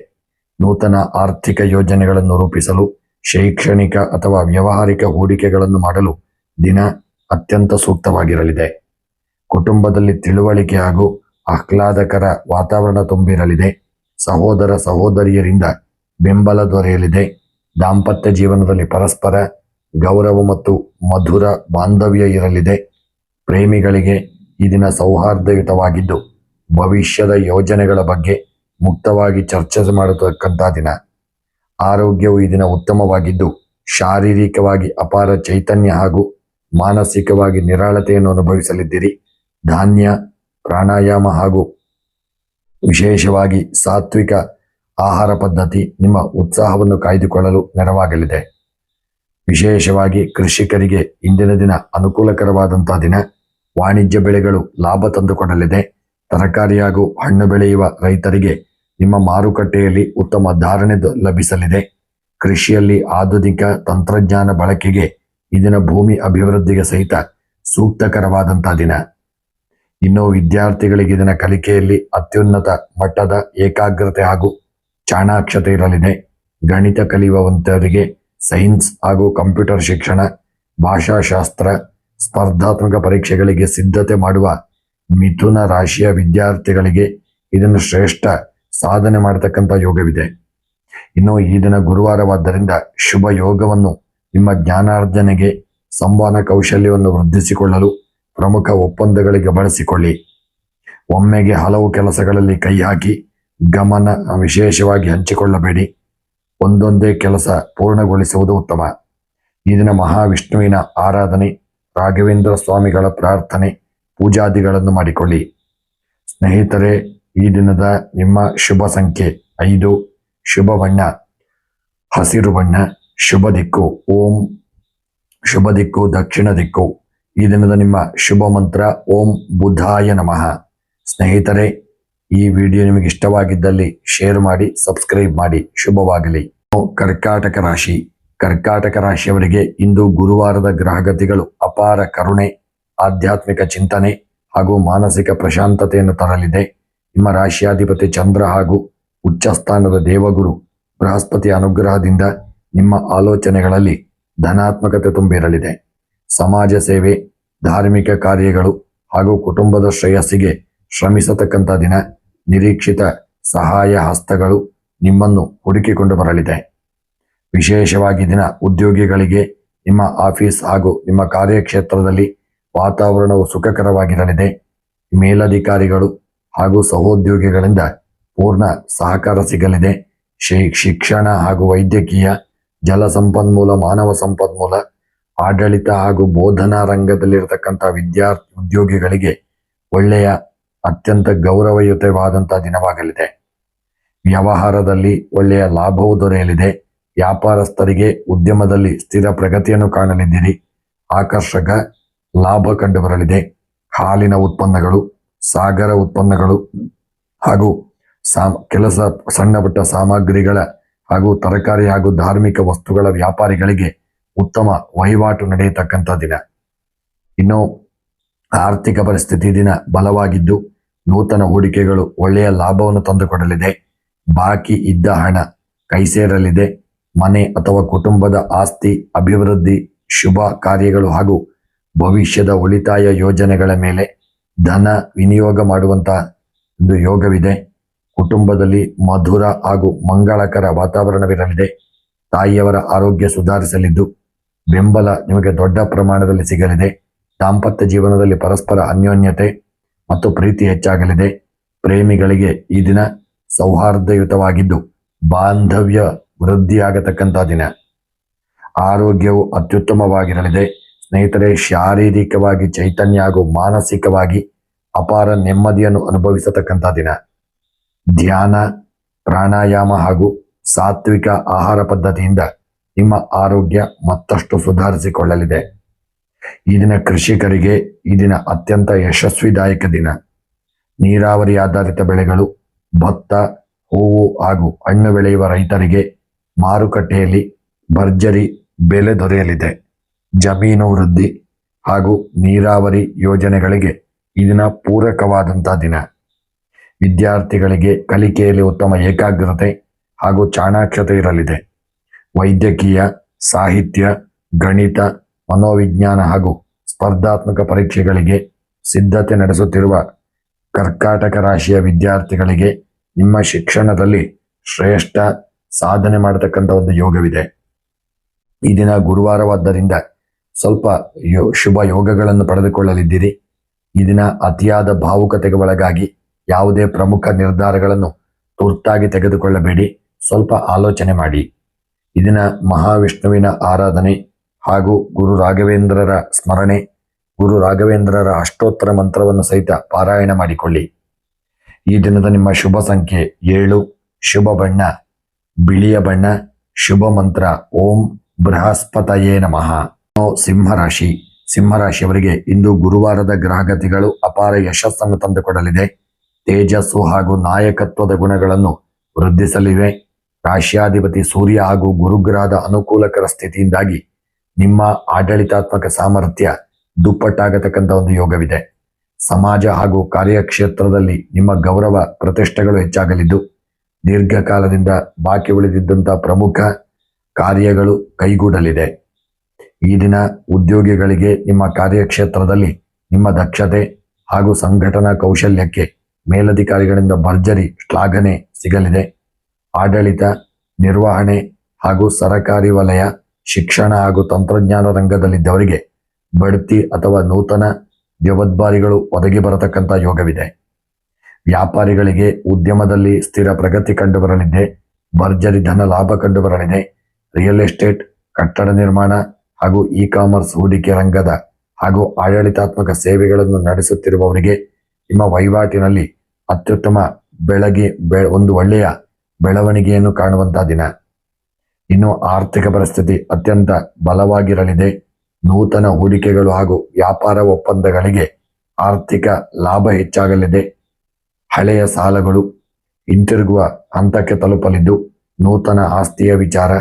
S1: ನೂತನ ಆರ್ಥಿಕ ಯೋಜನೆಗಳನ್ನು ರೂಪಿಸಲು, ಶೈಕ್ಷಣಿಕ ಅಥವಾ ವ್ಯಾವಹಾರಿಕ ಹೂಡಿಕೆಗಳನ್ನು ಮಾಡಲು ದಿನ ಅತ್ಯಂತ ಸೂಕ್ತವಾಗಿರಲಿದೆ. ಕುಟುಂಬದಲ್ಲಿ ತಿಳುವಳಿಕೆ ಹಾಗೂ ಆಹ್ಲಾದಕರ ವಾತಾವರಣ ತುಂಬಿರಲಿದೆ. ಸಹೋದರ ಸಹೋದರಿಯರಿಂದ ಬೆಂಬಲ ದೊರೆಯಲಿದೆ. ದಾಂಪತ್ಯ ಜೀವನದಲ್ಲಿ ಪರಸ್ಪರ ಗೌರವ ಮತ್ತು ಮಧುರ ಬಾಂಧವ್ಯ ಇರಲಿದೆ. ಪ್ರೇಮಿಗಳಿಗೆ ಈ ದಿನ ಸೌಹಾರ್ದಯುತವಾಗಿದ್ದು ಭವಿಷ್ಯದ ಯೋಜನೆಗಳ ಬಗ್ಗೆ ಮುಕ್ತವಾಗಿ ಚರ್ಚೆ ಮಾಡತಕ್ಕಂಥ ದಿನ. ಆರೋಗ್ಯವು ಈ ದಿನ ಉತ್ತಮವಾಗಿದ್ದು ಶಾರೀರಿಕವಾಗಿ ಅಪಾರ ಚೈತನ್ಯ ಹಾಗೂ ಮಾನಸಿಕವಾಗಿ ನಿರಾಳತೆಯನ್ನು ಅನುಭವಿಸಲಿದ್ದೀರಿ. ಧಾನ್ಯ, ಪ್ರಾಣಾಯಾಮ ಹಾಗೂ ವಿಶೇಷವಾಗಿ ಸಾತ್ವಿಕ ಆಹಾರ ಪದ್ಧತಿ ನಿಮ್ಮ ಉತ್ಸಾಹವನ್ನು ಕಾಯ್ದುಕೊಳ್ಳಲು ನೆರವಾಗಲಿದೆ. ವಿಶೇಷವಾಗಿ ಕೃಷಿಕರಿಗೆ ಇಂದಿನ ದಿನ ಅನುಕೂಲಕರವಾದಂಥ ದಿನ. ವಾಣಿಜ್ಯ ಬೆಳೆಗಳು ಲಾಭ ತಂದುಕೊಡಲಿದೆ. ತರಕಾರಿ ಹಾಗೂ ಹಣ್ಣು ಬೆಳೆಯುವ ರೈತರಿಗೆ ನಿಮ್ಮ ಮಾರುಕಟ್ಟೆಯಲ್ಲಿ ಉತ್ತಮ ಧಾರಣೆ ಲಭಿಸಲಿದೆ. ಕೃಷಿಯಲ್ಲಿ ಆಧುನಿಕ ತಂತ್ರಜ್ಞಾನ ಬಳಕೆಗೆ ಈ ದಿನ ಭೂಮಿ ಅಭಿವೃದ್ಧಿಗೆ ಸಹಿತ ಸೂಕ್ತಕರವಾದಂಥ ದಿನ. ಇನ್ನು ವಿದ್ಯಾರ್ಥಿಗಳಿಗೆ ದಿನ ಕಲಿಕೆಯಲ್ಲಿ ಅತ್ಯುನ್ನತ ಮಟ್ಟದ ಏಕಾಗ್ರತೆ ಹಾಗೂ ಚಾಣಾಕ್ಷತೆ ಇರಲಿದೆ. ಗಣಿತ ಕಲಿಯುವಂತವರಿಗೆ ಸೈನ್ಸ್ ಹಾಗೂ ಕಂಪ್ಯೂಟರ್ ಶಿಕ್ಷಣ, ಭಾಷಾಶಾಸ್ತ್ರ, ಸ್ಪರ್ಧಾತ್ಮಕ ಪರೀಕ್ಷೆಗಳಿಗೆ ಸಿದ್ಧತೆ ಮಾಡುವ ಮಿಥುನ ರಾಶಿಯ ವಿದ್ಯಾರ್ಥಿಗಳಿಗೆ ಇದನ್ನು ಶ್ರೇಷ್ಠ ಸಾಧನೆ ಮಾಡತಕ್ಕಂಥ ಯೋಗವಿದೆ. ಇನ್ನು ಈ ದಿನ ಗುರುವಾರವಾದ್ದರಿಂದ ಶುಭ ಯೋಗವನ್ನು ನಿಮ್ಮ ಜ್ಞಾನಾರ್ಜನೆಗೆ, ಸಂವಹನ ಕೌಶಲ್ಯವನ್ನು ವೃದ್ಧಿಸಿಕೊಳ್ಳಲು ಪ್ರಮುಖ ಒಪ್ಪಂದಗಳಿಗೆ ಬಳಸಿಕೊಳ್ಳಿ. ಒಮ್ಮೆಗೆ ಹಲವು ಕೆಲಸಗಳಲ್ಲಿ ಕೈ ಹಾಕಿ ಗಮನ ವಿಶೇಷವಾಗಿ ಹಂಚಿಕೊಳ್ಳಬೇಡಿ. ಒಂದೊಂದೇ ಕೆಲಸ ಪೂರ್ಣಗೊಳಿಸುವುದು ಉತ್ತಮ. ಈ ದಿನ ಮಹಾವಿಷ್ಣುವಿನ ಆರಾಧನೆ, ರಾಘವೇಂದ್ರ ಸ್ವಾಮಿಗಳ ಪ್ರಾರ್ಥನೆ, ಪೂಜಾದಿಗಳನ್ನು ಮಾಡಿಕೊಳ್ಳಿ. ಸ್ನೇಹಿತರೆ, ಈ ದಿನದ ನಿಮ್ಮ ಶುಭ ಸಂಖ್ಯೆ 5, ಶುಭ ಬಣ್ಣ ಹಸಿರು ಬಣ್ಣ, ಶುಭ ದಿಕ್ಕು ಓಂ, ಶುಭ ದಿಕ್ಕು ದಕ್ಷಿಣ ದಿಕ್ಕು. ಈ ದಿನದ ನಿಮ್ಮ ಶುಭ ಮಂತ್ರ ಓಂ ಬುಧಾಯ ನಮಃ. ಸ್ನೇಹಿತರೆ, ಈ ವಿಡಿಯೋ ನಿಮಗೆ ಇಷ್ಟವಾಗಿದ್ದಲ್ಲಿ ಶೇರ್ ಮಾಡಿ, ಸಬ್ಸ್ಕ್ರೈಬ್ ಮಾಡಿ. ಶುಭವಾಗಲಿ. ಕರ್ಕಾಟಕ ರಾಶಿ. ಕರ್ಕಾಟಕ ರಾಶಿಯವರಿಗೆ ಇಂದು ಗುರುವಾರದ ಗ್ರಹಗತಿಗಳು ಅಪಾರ ಕರುಣೆ, ಆಧ್ಯಾತ್ಮಿಕ ಚಿಂತನೆ ಹಾಗೂ ಮಾನಸಿಕ ಪ್ರಶಾಂತತೆಯನ್ನು ತರಲಿದೆ. ನಿಮ್ಮ ರಾಶಿಯಾಧಿಪತಿ ಚಂದ್ರ ಹಾಗೂ ಉಚ್ಚಸ್ಥಾನದ ದೇವಗುರು ಬೃಹಸ್ಪತಿ ಅನುಗ್ರಹದಿಂದ ನಿಮ್ಮ ಆಲೋಚನೆಗಳಲ್ಲಿ ಧನಾತ್ಮಕತೆ ತುಂಬಿರಲಿದೆ. ಸಮಾಜ ಸೇವೆ, ಧಾರ್ಮಿಕ ಕಾರ್ಯಗಳು ಹಾಗೂ ಕುಟುಂಬದ ಶ್ರೇಯಸ್ಸಿಗೆ ಶ್ರಮಿಸತಕ್ಕಂಥ ದಿನ. ನಿರೀಕ್ಷಿತ ಸಹಾಯ ಹಸ್ತಗಳು ನಿಮ್ಮನ್ನು ಹುಡುಕಿಕೊಂಡು ಬರಲಿದೆ. ವಿಶೇಷವಾಗಿ ದಿನ ಉದ್ಯೋಗಿಗಳಿಗೆ ನಿಮ್ಮ ಆಫೀಸ್ ಹಾಗೂ ನಿಮ್ಮ ಕಾರ್ಯಕ್ಷೇತ್ರದಲ್ಲಿ ವಾತಾವರಣವು ಸುಖಕರವಾಗಿರಲಿದೆ. ಮೇಲಧಿಕಾರಿಗಳು ಹಾಗೂ ಸಹೋದ್ಯೋಗಿಗಳಿಂದ ಪೂರ್ಣ ಸಹಕಾರ ಸಿಗಲಿದೆ. ಶಿಕ್ಷಣ ಹಾಗೂ ವೈದ್ಯಕೀಯ, ಜಲಸಂಪನ್ಮೂಲ, ಮಾನವ ಸಂಪನ್ಮೂಲ, ಆಡಳಿತ ಹಾಗೂ ಬೋಧನಾ ರಂಗದಲ್ಲಿರತಕ್ಕಂಥ ಉದ್ಯೋಗಿಗಳಿಗೆ ಒಳ್ಳೆಯ ಅತ್ಯಂತ ಗೌರವಯುತವಾದಂಥ ದಿನವಾಗಲಿದೆ. ವ್ಯವಹಾರದಲ್ಲಿ ಒಳ್ಳೆಯ ಲಾಭವು ದೊರೆಯಲಿದೆ. ವ್ಯಾಪಾರಸ್ಥರಿಗೆ ಉದ್ಯಮದಲ್ಲಿ ಸ್ಥಿರ ಪ್ರಗತಿಯನ್ನು ಕಾಣಲಿದ್ದೀರಿ. ಆಕರ್ಷಕ ಲಾಭ ಕಂಡುಬರಲಿದೆ. ಹಾಲಿನ ಉತ್ಪನ್ನಗಳು, ಸಾಗರ ಉತ್ಪನ್ನಗಳು ಹಾಗೂ ಕೆಲಸ ಸಣ್ಣ ಪುಟ್ಟ ಸಾಮಗ್ರಿಗಳ ಹಾಗೂ ತರಕಾರಿ ಹಾಗೂ ಧಾರ್ಮಿಕ ವಸ್ತುಗಳ ವ್ಯಾಪಾರಿಗಳಿಗೆ ಉತ್ತಮ ವಹಿವಾಟು ನಡೆಯತಕ್ಕಂಥ ದಿನ. ಇನ್ನು ಆರ್ಥಿಕ ಪರಿಸ್ಥಿತಿ ದಿನ ಬಲವಾಗಿದ್ದು ನೂತನ ಹೂಡಿಕೆಗಳು ಒಳ್ಳೆಯ ಲಾಭವನ್ನು ತಂದುಕೊಡಲಿದೆ. ಬಾಕಿ ಇದ್ದ ಹಣ ಕೈ ಸೇರಲಿದೆ. ಮನೆ ಅಥವಾ ಕುಟುಂಬದ ಆಸ್ತಿ ಅಭಿವೃದ್ಧಿ, ಶುಭ ಕಾರ್ಯಗಳು ಹಾಗೂ ಭವಿಷ್ಯದ ಉಳಿತಾಯ ಯೋಜನೆಗಳ ಮೇಲೆ ಧನ ವಿನಿಯೋಗ ಮಾಡುವಂತಹ ಒಂದು ಯೋಗವಿದೆ. ಕುಟುಂಬದಲ್ಲಿ ಮಧುರ ಹಾಗೂ ಮಂಗಳಕರ ವಾತಾವರಣವಿರಲಿದೆ. ತಾಯಿಯವರ ಆರೋಗ್ಯ ಸುಧಾರಿಸಲಿದ್ದು ಬೆಂಬಲ ನಿಮಗೆ ದೊಡ್ಡ ಪ್ರಮಾಣದಲ್ಲಿ ಸಿಗಲಿದೆ. ದಾಂಪತ್ಯ ಜೀವನದಲ್ಲಿ ಪರಸ್ಪರ ಅನ್ಯೋನ್ಯತೆ ಮತ್ತು ಪ್ರೀತಿ ಹೆಚ್ಚಾಗಲಿದೆ. ಪ್ರೇಮಿಗಳಿಗೆ ಈ ದಿನ ಸೌಹಾರ್ದಯುತವಾಗಿದ್ದು ಬಾಂಧವ್ಯ ವೃದ್ಧಿಯಾಗತಕ್ಕಂಥ ದಿನ. ಆರೋಗ್ಯವು ಅತ್ಯುತ್ತಮವಾಗಿರಲಿದೆ. ಸ್ನೇಹಿತರೆ, ಶಾರೀರಿಕವಾಗಿ ಚೈತನ್ಯ ಹಾಗೂ ಮಾನಸಿಕವಾಗಿ ಅಪಾರ ನೆಮ್ಮದಿಯನ್ನು ಅನುಭವಿಸತಕ್ಕಂಥ ದಿನ. ಧ್ಯಾನ, ಪ್ರಾಣಾಯಾಮ ಹಾಗೂ ಸಾತ್ವಿಕ ಆಹಾರ ಪದ್ಧತಿಯಿಂದ ನಿಮ್ಮ ಆರೋಗ್ಯ ಮತ್ತಷ್ಟು ಸುಧಾರಿಸಿಕೊಳ್ಳಲಿದೆ. ಈ ದಿನ ಕೃಷಿಕರಿಗೆ ಈ ದಿನ ಅತ್ಯಂತ ಯಶಸ್ವಿದಾಯಕ ದಿನ. ನೀರಾವರಿ ಆಧಾರಿತ ಬೆಳೆಗಳು, ಭತ್ತ, ಹೂವು ಹಾಗೂ ಹಣ್ಣು ಬೆಳೆಯುವ ರೈತರಿಗೆ ಮಾರುಕಟ್ಟೆಯಲ್ಲಿ ಭರ್ಜರಿ ಬೆಲೆ ದೊರೆಯಲಿದೆ. ಜಮೀನು ವೃದ್ಧಿ ಹಾಗೂ ನೀರಾವರಿ ಯೋಜನೆಗಳಿಗೆ ಈ ದಿನ ಪೂರಕವಾದಂಥ ದಿನ. ವಿದ್ಯಾರ್ಥಿಗಳಿಗೆ ಕಲಿಕೆಯಲ್ಲಿ ಉತ್ತಮ ಏಕಾಗ್ರತೆ ಹಾಗೂ ಚಾಣಾಕ್ಷತೆ ಇರಲಿದೆ. ವೈದ್ಯಕೀಯ, ಸಾಹಿತ್ಯ, ಗಣಿತ, ಮನೋವಿಜ್ಞಾನ ಹಾಗೂ ಸ್ಪರ್ಧಾತ್ಮಕ ಪರೀಕ್ಷೆಗಳಿಗೆ ಸಿದ್ಧತೆ ನಡೆಸುತ್ತಿರುವ ಕರ್ಕಾಟಕ ರಾಶಿಯ ವಿದ್ಯಾರ್ಥಿಗಳಿಗೆ ನಿಮ್ಮ ಶಿಕ್ಷಣದಲ್ಲಿ ಶ್ರೇಷ್ಠ ಸಾಧನೆ ಮಾಡತಕ್ಕಂಥ ಒಂದು ಯೋಗವಿದೆ. ಈ ದಿನ ಗುರುವಾರವಾದ್ದರಿಂದ ಸ್ವಲ್ಪ ಶುಭ ಯೋಗಗಳನ್ನು ಪಡೆದುಕೊಳ್ಳಲಿದ್ದೀರಿ. ಈ ದಿನ ಅತಿಯಾದ ಭಾವುಕತೆಗೆ ಒಳಗಾಗಿ ಯಾವುದೇ ಪ್ರಮುಖ ನಿರ್ಧಾರಗಳನ್ನು ತುರ್ತಾಗಿ ತೆಗೆದುಕೊಳ್ಳಬೇಡಿ. ಸ್ವಲ್ಪ ಆಲೋಚನೆ ಮಾಡಿ. ಈ ದಿನ ಮಹಾವಿಷ್ಣುವಿನ ಆರಾಧನೆ ಹಾಗೂ ಗುರು ರಾಘವೇಂದ್ರರ ಸ್ಮರಣೆ, ಗುರು ರಾಘವೇಂದ್ರರ ಅಷ್ಟೋತ್ತರ ಮಂತ್ರವನ್ನು ಸಹಿತ ಪಾರಾಯಣ ಮಾಡಿಕೊಳ್ಳಿ. ಈ ದಿನದ ನಿಮ್ಮ ಶುಭ ಸಂಖ್ಯೆ 7, ಶುಭ ಬಣ್ಣ ಬಿಳಿಯ ಬಣ್ಣ, ಶುಭ ಮಂತ್ರ ಓಂ ಬೃಹಸ್ಪತಯೇ ನಮಃ. ಸಿಂಹರಾಶಿ. ಸಿಂಹರಾಶಿಯವರಿಗೆ ಇಂದು ಗುರುವಾರದ ಗ್ರಹಗತಿಗಳು ಅಪಾರ ಯಶಸ್ಸನ್ನು ತಂದುಕೊಡಲಿದೆ. ತೇಜಸ್ಸು ಹಾಗೂ ನಾಯಕತ್ವದ ಗುಣಗಳನ್ನು ವೃದ್ಧಿಸಲಿವೆ. ರಾಶ್ಯಾಧಿಪತಿ ಸೂರ್ಯ ಹಾಗೂ ಗುರುಗ್ರಹದ ಅನುಕೂಲಕರ ಸ್ಥಿತಿಯಿಂದಾಗಿ ನಿಮ್ಮ ಆಡಳಿತಾತ್ಮಕ ಸಾಮರ್ಥ್ಯ ದುಪ್ಪಟ್ಟಾಗತಕ್ಕಂಥ ಒಂದು ಯೋಗವಿದೆ. ಸಮಾಜ ಹಾಗೂ ಕಾರ್ಯಕ್ಷೇತ್ರದಲ್ಲಿ ನಿಮ್ಮ ಗೌರವ ಪ್ರತಿಷ್ಠೆಗಳು ಹೆಚ್ಚಾಗಲಿದ್ದು ದೀರ್ಘಕಾಲದಿಂದ ಬಾಕಿ ಉಳಿದಿದ್ದಂಥ ಪ್ರಮುಖ ಕಾರ್ಯಗಳು ಕೈಗೂಡಲಿದೆ. ಈ ದಿನ ಉದ್ಯೋಗಿಗಳಿಗೆ ನಿಮ್ಮ ಕಾರ್ಯಕ್ಷೇತ್ರದಲ್ಲಿ ನಿಮ್ಮ ದಕ್ಷತೆ ಹಾಗೂ ಸಂಘಟನಾ ಕೌಶಲ್ಯಕ್ಕೆ ಮೇಲಧಿಕಾರಿಗಳಿಂದ ಭರ್ಜರಿ ಶ್ಲಾಘನೆ ಸಿಗಲಿದೆ. ಆಡಳಿತ, ನಿರ್ವಹಣೆ ಹಾಗೂ ಸರಕಾರಿ ವಲಯ, ಶಿಕ್ಷಣ ಹಾಗೂ ತಂತ್ರಜ್ಞಾನ ರಂಗದಲ್ಲಿದ್ದವರಿಗೆ ಬಡ್ತಿ ಅಥವಾ ನೂತನ ಜವಾಬ್ದಾರಿಗಳು ಒದಗಿ ಬರತಕ್ಕಂಥ ಯೋಗವಿದೆ. ವ್ಯಾಪಾರಿಗಳಿಗೆ ಉದ್ಯಮದಲ್ಲಿ ಸ್ಥಿರ ಪ್ರಗತಿ ಕಂಡುಬರಲಿದೆ. ಭರ್ಜರಿ ಧನ ಲಾಭ ಕಂಡುಬರಲಿದೆ. ರಿಯಲ್ ಎಸ್ಟೇಟ್, ಕಟ್ಟಡ ನಿರ್ಮಾಣ ಹಾಗೂ ಇ ಕಾಮರ್ಸ್ ಹೂಡಿಕೆ ರಂಗದ ಹಾಗೂ ಆಡಳಿತಾತ್ಮಕ ಸೇವೆಗಳನ್ನು ನಡೆಸುತ್ತಿರುವವರಿಗೆ ನಿಮ್ಮ ವಹಿವಾಟಿನಲ್ಲಿ ಅತ್ಯುತ್ತಮ ಒಂದು ಒಳ್ಳೆಯ ಬೆಳವಣಿಗೆಯನ್ನು ಕಾಣುವಂತಹ ದಿನ. ಇನ್ನು ಆರ್ಥಿಕ ಪರಿಸ್ಥಿತಿ ಅತ್ಯಂತ ಬಲವಾಗಿರಲಿದೆ. ನೂತನ ಹೂಡಿಕೆಗಳು ಹಾಗೂ ವ್ಯಾಪಾರ ಒಪ್ಪಂದಗಳಿಗೆ ಆರ್ಥಿಕ ಲಾಭ ಹೆಚ್ಚಾಗಲಿದೆ. ಹಳೆಯ ಸಾಲಗಳು ಹಿಂತಿರುಗುವ ಹಂತಕ್ಕೆ ತಲುಪಲಿದ್ದು ನೂತನ ಆಸ್ತಿಯ ವಿಚಾರ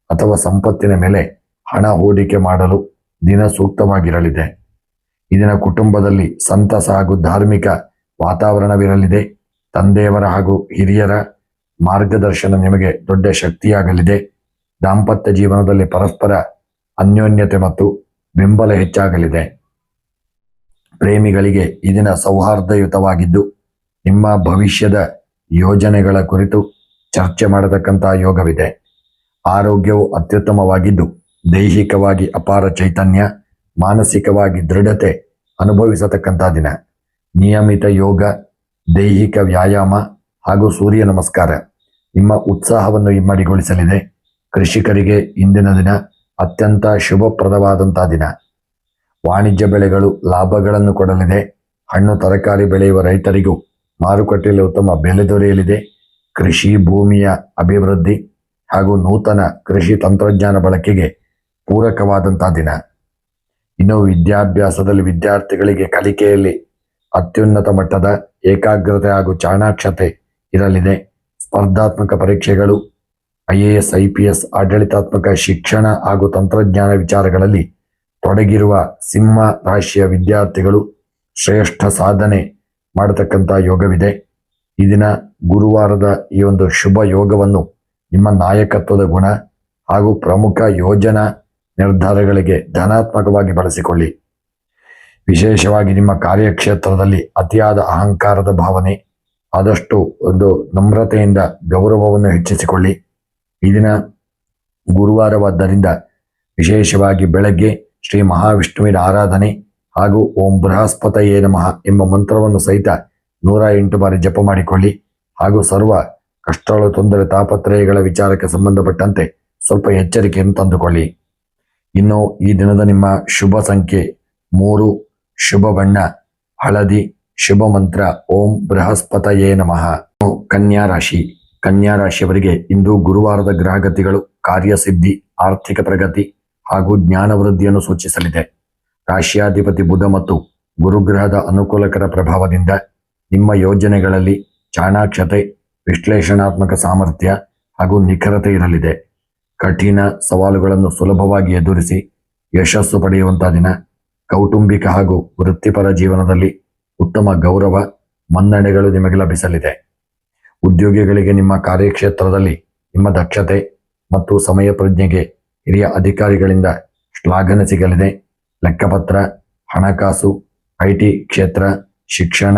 S1: ಅಥವಾ ಸಂಪತ್ತಿನ ಮೇಲೆ ಹಣ ಹೂಡಿಕೆ ಮಾಡಲು ದಿನ ಸೂಕ್ತವಾಗಿರಲಿದೆ. ಇದರ ಕುಟುಂಬದಲ್ಲಿ ಸಂತಸ ಹಾಗೂ ಧಾರ್ಮಿಕ ವಾತಾವರಣವಿರಲಿದೆ. ತಂದೆಯವರ ಹಾಗೂ ಹಿರಿಯರ ಮಾರ್ಗದರ್ಶನ ನಿಮಗೆ ದೊಡ್ಡ ಶಕ್ತಿಯಾಗಲಿದೆ. ದಾಂಪತ್ಯ ಜೀವನದಲ್ಲಿ ಪರಸ್ಪರ ಅನ್ಯೋನ್ಯತೆ ಮತ್ತು ಬೆಂಬಲ ಹೆಚ್ಚಾಗಲಿದೆ. ಪ್ರೇಮಿಗಳಿಗೆ ಈ ದಿನ ಸೌಹಾರ್ದಯುತವಾಗಿದ್ದು ನಿಮ್ಮ ಭವಿಷ್ಯದ ಯೋಜನೆಗಳ ಕುರಿತು ಚರ್ಚೆ ಮಾಡತಕ್ಕಂಥ ಯೋಗವಿದೆ. ಆರೋಗ್ಯವು ಅತ್ಯುತ್ತಮವಾಗಿದ್ದು ದೈಹಿಕವಾಗಿ ಅಪಾರ ಚೈತನ್ಯ, ಮಾನಸಿಕವಾಗಿ ದೃಢತೆ ಅನುಭವಿಸತಕ್ಕಂಥ ದಿನ. ನಿಯಮಿತ ಯೋಗ, ದೈಹಿಕ ವ್ಯಾಯಾಮ ಹಾಗೂ ಸೂರ್ಯ ನಮಸ್ಕಾರ ನಿಮ್ಮ ಉತ್ಸಾಹವನ್ನು ಇಮ್ಮಡಿಗೊಳಿಸಲಿದೆ. ಕೃಷಿಕರಿಗೆ ಇಂದಿನ ದಿನ ಅತ್ಯಂತ ಶುಭಪ್ರದವಾದಂಥ ದಿನ. ವಾಣಿಜ್ಯ ಬೆಳೆಗಳು ಲಾಭಗಳನ್ನು ಕೊಡಲಿದೆ. ಹಣ್ಣು ತರಕಾರಿ ಬೆಳೆಯುವ ರೈತರಿಗೂ ಮಾರುಕಟ್ಟೆಯಲ್ಲಿ ಉತ್ತಮ ಬೆಲೆ ದೊರೆಯಲಿದೆ. ಕೃಷಿ ಭೂಮಿಯ ಅಭಿವೃದ್ಧಿ ಹಾಗೂ ನೂತನ ಕೃಷಿ ತಂತ್ರಜ್ಞಾನ ಬಳಕೆಗೆ ಪೂರಕವಾದಂಥ ದಿನ. ಇನ್ನು ವಿದ್ಯಾಭ್ಯಾಸದಲ್ಲಿ ವಿದ್ಯಾರ್ಥಿಗಳಿಗೆ ಕಲಿಕೆಯಲ್ಲಿ ಅತ್ಯುನ್ನತ ಮಟ್ಟದ ಏಕಾಗ್ರತೆ ಹಾಗೂ ಚಾಣಾಕ್ಷತೆ ಇರಲಿದೆ. ಸ್ಪರ್ಧಾತ್ಮಕ ಪರೀಕ್ಷೆಗಳು, IAS, IPS, ಆಡಳಿತಾತ್ಮಕ ಶಿಕ್ಷಣ ಹಾಗೂ ತಂತ್ರಜ್ಞಾನ ವಿಚಾರಗಳಲ್ಲಿ ತೊಡಗಿರುವ ಸಿಂಹ ರಾಶಿಯ ವಿದ್ಯಾರ್ಥಿಗಳು ಶ್ರೇಷ್ಠ ಸಾಧನೆ ಮಾಡತಕ್ಕಂಥ ಯೋಗವಿದೆ. ಈ ದಿನ ಗುರುವಾರದ ಈ ಒಂದು ಶುಭ ಯೋಗವನ್ನು ನಿಮ್ಮ ನಾಯಕತ್ವದ ಗುಣ ಹಾಗೂ ಪ್ರಮುಖ ಯೋಜನಾ ನಿರ್ಧಾರಗಳಿಗೆ ಧನಾತ್ಮಕವಾಗಿ ಬಳಸಿಕೊಳ್ಳಿ. ವಿಶೇಷವಾಗಿ ನಿಮ್ಮ ಕಾರ್ಯಕ್ಷೇತ್ರದಲ್ಲಿ ಅತಿಯಾದ ಅಹಂಕಾರದ ಭಾವನೆ, ಆದಷ್ಟು ಒಂದು ನಮ್ರತೆಯಿಂದ ಗೌರವವನ್ನು ಹೆಚ್ಚಿಸಿಕೊಳ್ಳಿ. ಈ ದಿನ ಗುರುವಾರವಾದ್ದರಿಂದ ವಿಶೇಷವಾಗಿ ಬೆಳಗ್ಗೆ ಶ್ರೀ ಮಹಾವಿಷ್ಣುವಿನ ಆರಾಧನೆ ಹಾಗೂ ಓಂ ಬೃಹಸ್ಪತಯೇ ನಮಃ ಎಂಬ ಮಂತ್ರವನ್ನು ಸಹಿತ 108 ಬಾರಿ ಜಪ ಮಾಡಿಕೊಳ್ಳಿ. ಹಾಗೂ ಸರ್ವ ಕಷ್ಟಗಳು, ತೊಂದರೆ, ತಾಪತ್ರಯಗಳ ವಿಚಾರಕ್ಕೆ ಸಂಬಂಧಪಟ್ಟಂತೆ ಸ್ವಲ್ಪ ಎಚ್ಚರಿಕೆಯನ್ನು ತಂದುಕೊಳ್ಳಿ. ಇನ್ನು ಈ ದಿನದ ನಿಮ್ಮ ಶುಭ ಸಂಖ್ಯೆ 3, ಶುಭ ಬಣ್ಣ ಹಳದಿ, ಶುಭ ಮಂತ್ರ ಓಂ ಬೃಹಸ್ಪತಯೇ ನಮಃ. ಕನ್ಯಾ ರಾಶಿ. ಕನ್ಯಾ ರಾಶಿಯವರಿಗೆ ಇಂದು ಗುರುವಾರದ ಗ್ರಹಗತಿಗಳು ಕಾರ್ಯಸಿದ್ಧಿ, ಆರ್ಥಿಕ ಪ್ರಗತಿ ಹಾಗೂ ಜ್ಞಾನ ವೃದ್ಧಿಯನ್ನು ಸೂಚಿಸಲಿದೆ. ರಾಶಿಯಾಧಿಪತಿ ಬುಧ ಮತ್ತು ಗುರುಗ್ರಹದ ಅನುಕೂಲಕರ ಪ್ರಭಾವದಿಂದ ನಿಮ್ಮ ಯೋಜನೆಗಳಲ್ಲಿ ಚಾಣಾಕ್ಷತೆ, ವಿಶ್ಲೇಷಣಾತ್ಮಕ ಸಾಮರ್ಥ್ಯ ಹಾಗೂ ನಿಖರತೆ ಇರಲಿದೆ. ಕಠಿಣ ಸವಾಲುಗಳನ್ನು ಸುಲಭವಾಗಿ ಎದುರಿಸಿ ಯಶಸ್ಸು ಪಡೆಯುವಂತಹ ದಿನ. ಕೌಟುಂಬಿಕ ಹಾಗೂ ವೃತ್ತಿಪರ ಜೀವನದಲ್ಲಿ ಉತ್ತಮ ಗೌರವ, ಮನ್ನಣೆಗಳು ನಿಮಗೆ ಲಭಿಸಲಿದೆ. ಉದ್ಯೋಗಿಗಳಿಗೆ ನಿಮ್ಮ ಕಾರ್ಯಕ್ಷೇತ್ರದಲ್ಲಿ ನಿಮ್ಮ ದಕ್ಷತೆ ಮತ್ತು ಸಮಯ ಪ್ರಜ್ಞೆಗೆ ಹಿರಿಯ ಅಧಿಕಾರಿಗಳಿಂದ ಶ್ಲಾಘನೆ ಸಿಗಲಿದೆ. ಲೆಕ್ಕಪತ್ರ, ಹಣಕಾಸು, ಐಟಿ ಕ್ಷೇತ್ರ, ಶಿಕ್ಷಣ,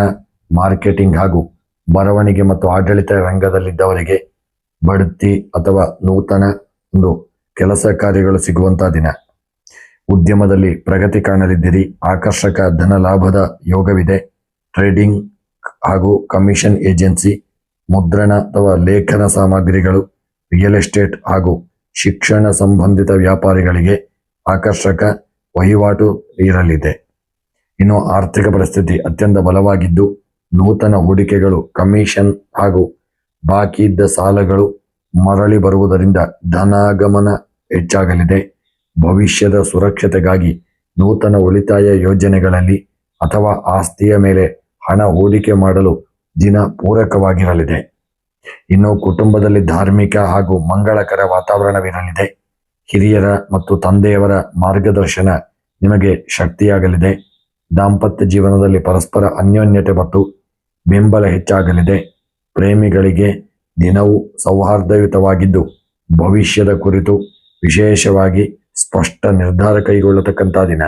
S1: ಮಾರ್ಕೆಟಿಂಗ್ ಹಾಗೂ ಬರವಣಿಗೆ ಮತ್ತು ಆಡಳಿತ ರಂಗದಲ್ಲಿದ್ದವರಿಗೆ ಬಡ್ತಿ ಅಥವಾ ನೂತನ ಒಂದು ಕೆಲಸ ಕಾರ್ಯಗಳು ಸಿಗುವಂತಹ ದಿನ. ಉದ್ಯಮದಲ್ಲಿ ಪ್ರಗತಿ ಕಾಣಲಿದ್ದೀರಿ. ಆಕರ್ಷಕ ಧನ ಲಾಭದ ಯೋಗವಿದೆ. ಟ್ರೇಡಿಂಗ್ ಹಾಗೂ ಕಮಿಷನ್ ಏಜೆನ್ಸಿ, ಮುದ್ರಣ ಅಥವಾ ಲೇಖನ ಸಾಮಗ್ರಿಗಳು, ರಿಯಲ್ ಎಸ್ಟೇಟ್ ಹಾಗೂ ಶಿಕ್ಷಣ ಸಂಬಂಧಿತ ವ್ಯಾಪಾರಿಗಳಿಗೆ ಆಕರ್ಷಕ ವಹಿವಾಟು ಇರಲಿದೆ. ಇನ್ನು ಆರ್ಥಿಕ ಪರಿಸ್ಥಿತಿ ಅತ್ಯಂತ ಬಲವಾಗಿದ್ದು ನೂತನ ಹೂಡಿಕೆಗಳು, ಕಮಿಷನ್ ಹಾಗೂ ಬಾಕಿ ಇದ್ದ ಸಾಲಗಳು ಮರಳಿ ಬರುವುದರಿಂದ ಧನಾಗಮನ ಹೆಚ್ಚಾಗಲಿದೆ. ಭವಿಷ್ಯದ ಸುರಕ್ಷತೆಗಾಗಿ ನೂತನ ಉಳಿತಾಯ ಯೋಜನೆಗಳಲ್ಲಿ ಅಥವಾ ಆಸ್ತಿಯ ಮೇಲೆ ಹಣ ಹೂಡಿಕೆ ಮಾಡಲು ದಿನ ಪೂರಕವಾಗಿರಲಿದೆ. ಇನ್ನು ಕುಟುಂಬದಲ್ಲಿ ಧಾರ್ಮಿಕ ಹಾಗೂ ಮಂಗಳಕರ ವಾತಾವರಣವಿರಲಿದೆ. ಹಿರಿಯರ ಮತ್ತು ತಂದೆಯವರ ಮಾರ್ಗದರ್ಶನ ನಿಮಗೆ ಶಕ್ತಿಯಾಗಲಿದೆ. ದಾಂಪತ್ಯ ಜೀವನದಲ್ಲಿ ಪರಸ್ಪರ ಅನ್ಯೋನ್ಯತೆ ಮತ್ತು ಬೆಂಬಲ ಹೆಚ್ಚಾಗಲಿದೆ. ಪ್ರೇಮಿಗಳಿಗೆ ದಿನವೂ ಸೌಹಾರ್ದಯುತವಾಗಿದ್ದು ಭವಿಷ್ಯದ ಕುರಿತು ವಿಶೇಷವಾಗಿ ಸ್ಪಷ್ಟ ನಿರ್ಧಾರ ಕೈಗೊಳ್ಳತಕ್ಕಂಥ ದಿನ.